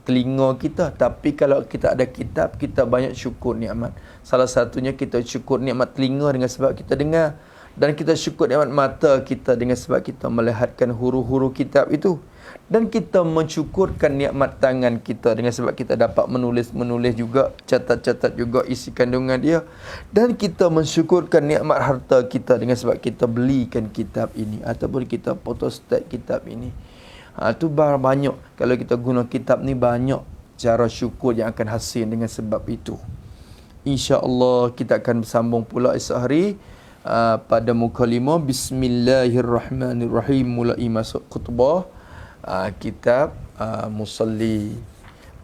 telinga kita. Tapi kalau kita ada kitab, kita banyak syukur nikmat. Salah satunya kita syukur nikmat telinga dengan sebab kita dengar, dan kita syukur nikmat mata kita dengan sebab kita melihatkan huruf-huruf kitab itu, dan kita mensyukurkan nikmat tangan kita dengan sebab kita dapat menulis juga, catat juga isi kandungan dia, dan kita mensyukurkan nikmat harta kita dengan sebab kita belikan kitab ini ataupun kita photostat kitab ini. Itu banyak, kalau kita guna kitab ni banyak cara syukur yang akan hasil dengan sebab itu. InsyaAllah kita akan bersambung pula esok hari pada muka 5. Bismillahirrahmanirrahim. Mulai masuk khutbah kitab Musalli.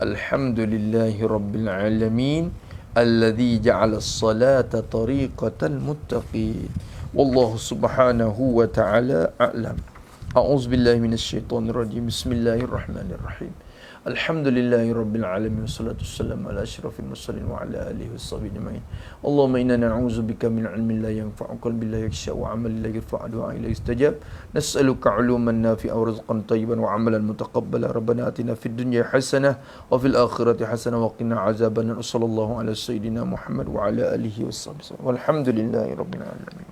Alhamdulillahi Rabbil Alamin alladhi ja'ala as-salata tariqatal muttaqin. Wallahu subhanahu wa ta'ala a'lam. A'udzu billahi minasyaitonir rajim. Bismillahirrahmanirrahim. Alhamdulillahi Rabbil Alamin. Wassalatu wassalamu ala asyrafil mursalin wa ala alihi wassahbihi ajma'in. Allahumma inna na'udzubika min ilmin la yanfa'u, qalbin la yakhsha, wa 'amalin la yarfa'u, du'a'in la yustajab. Nas'aluka 'uluman nafi'an wa rizqan tayyiban wa 'amalan mutaqabbala. Rabbana atina fid dunya hasanah wa fil akhirati hasanah wa qina 'adzabannar. Sallallahu ala sayyidina Muhammad wa ala alihi wassahbihi. Walhamdulillahi rabbil alamin.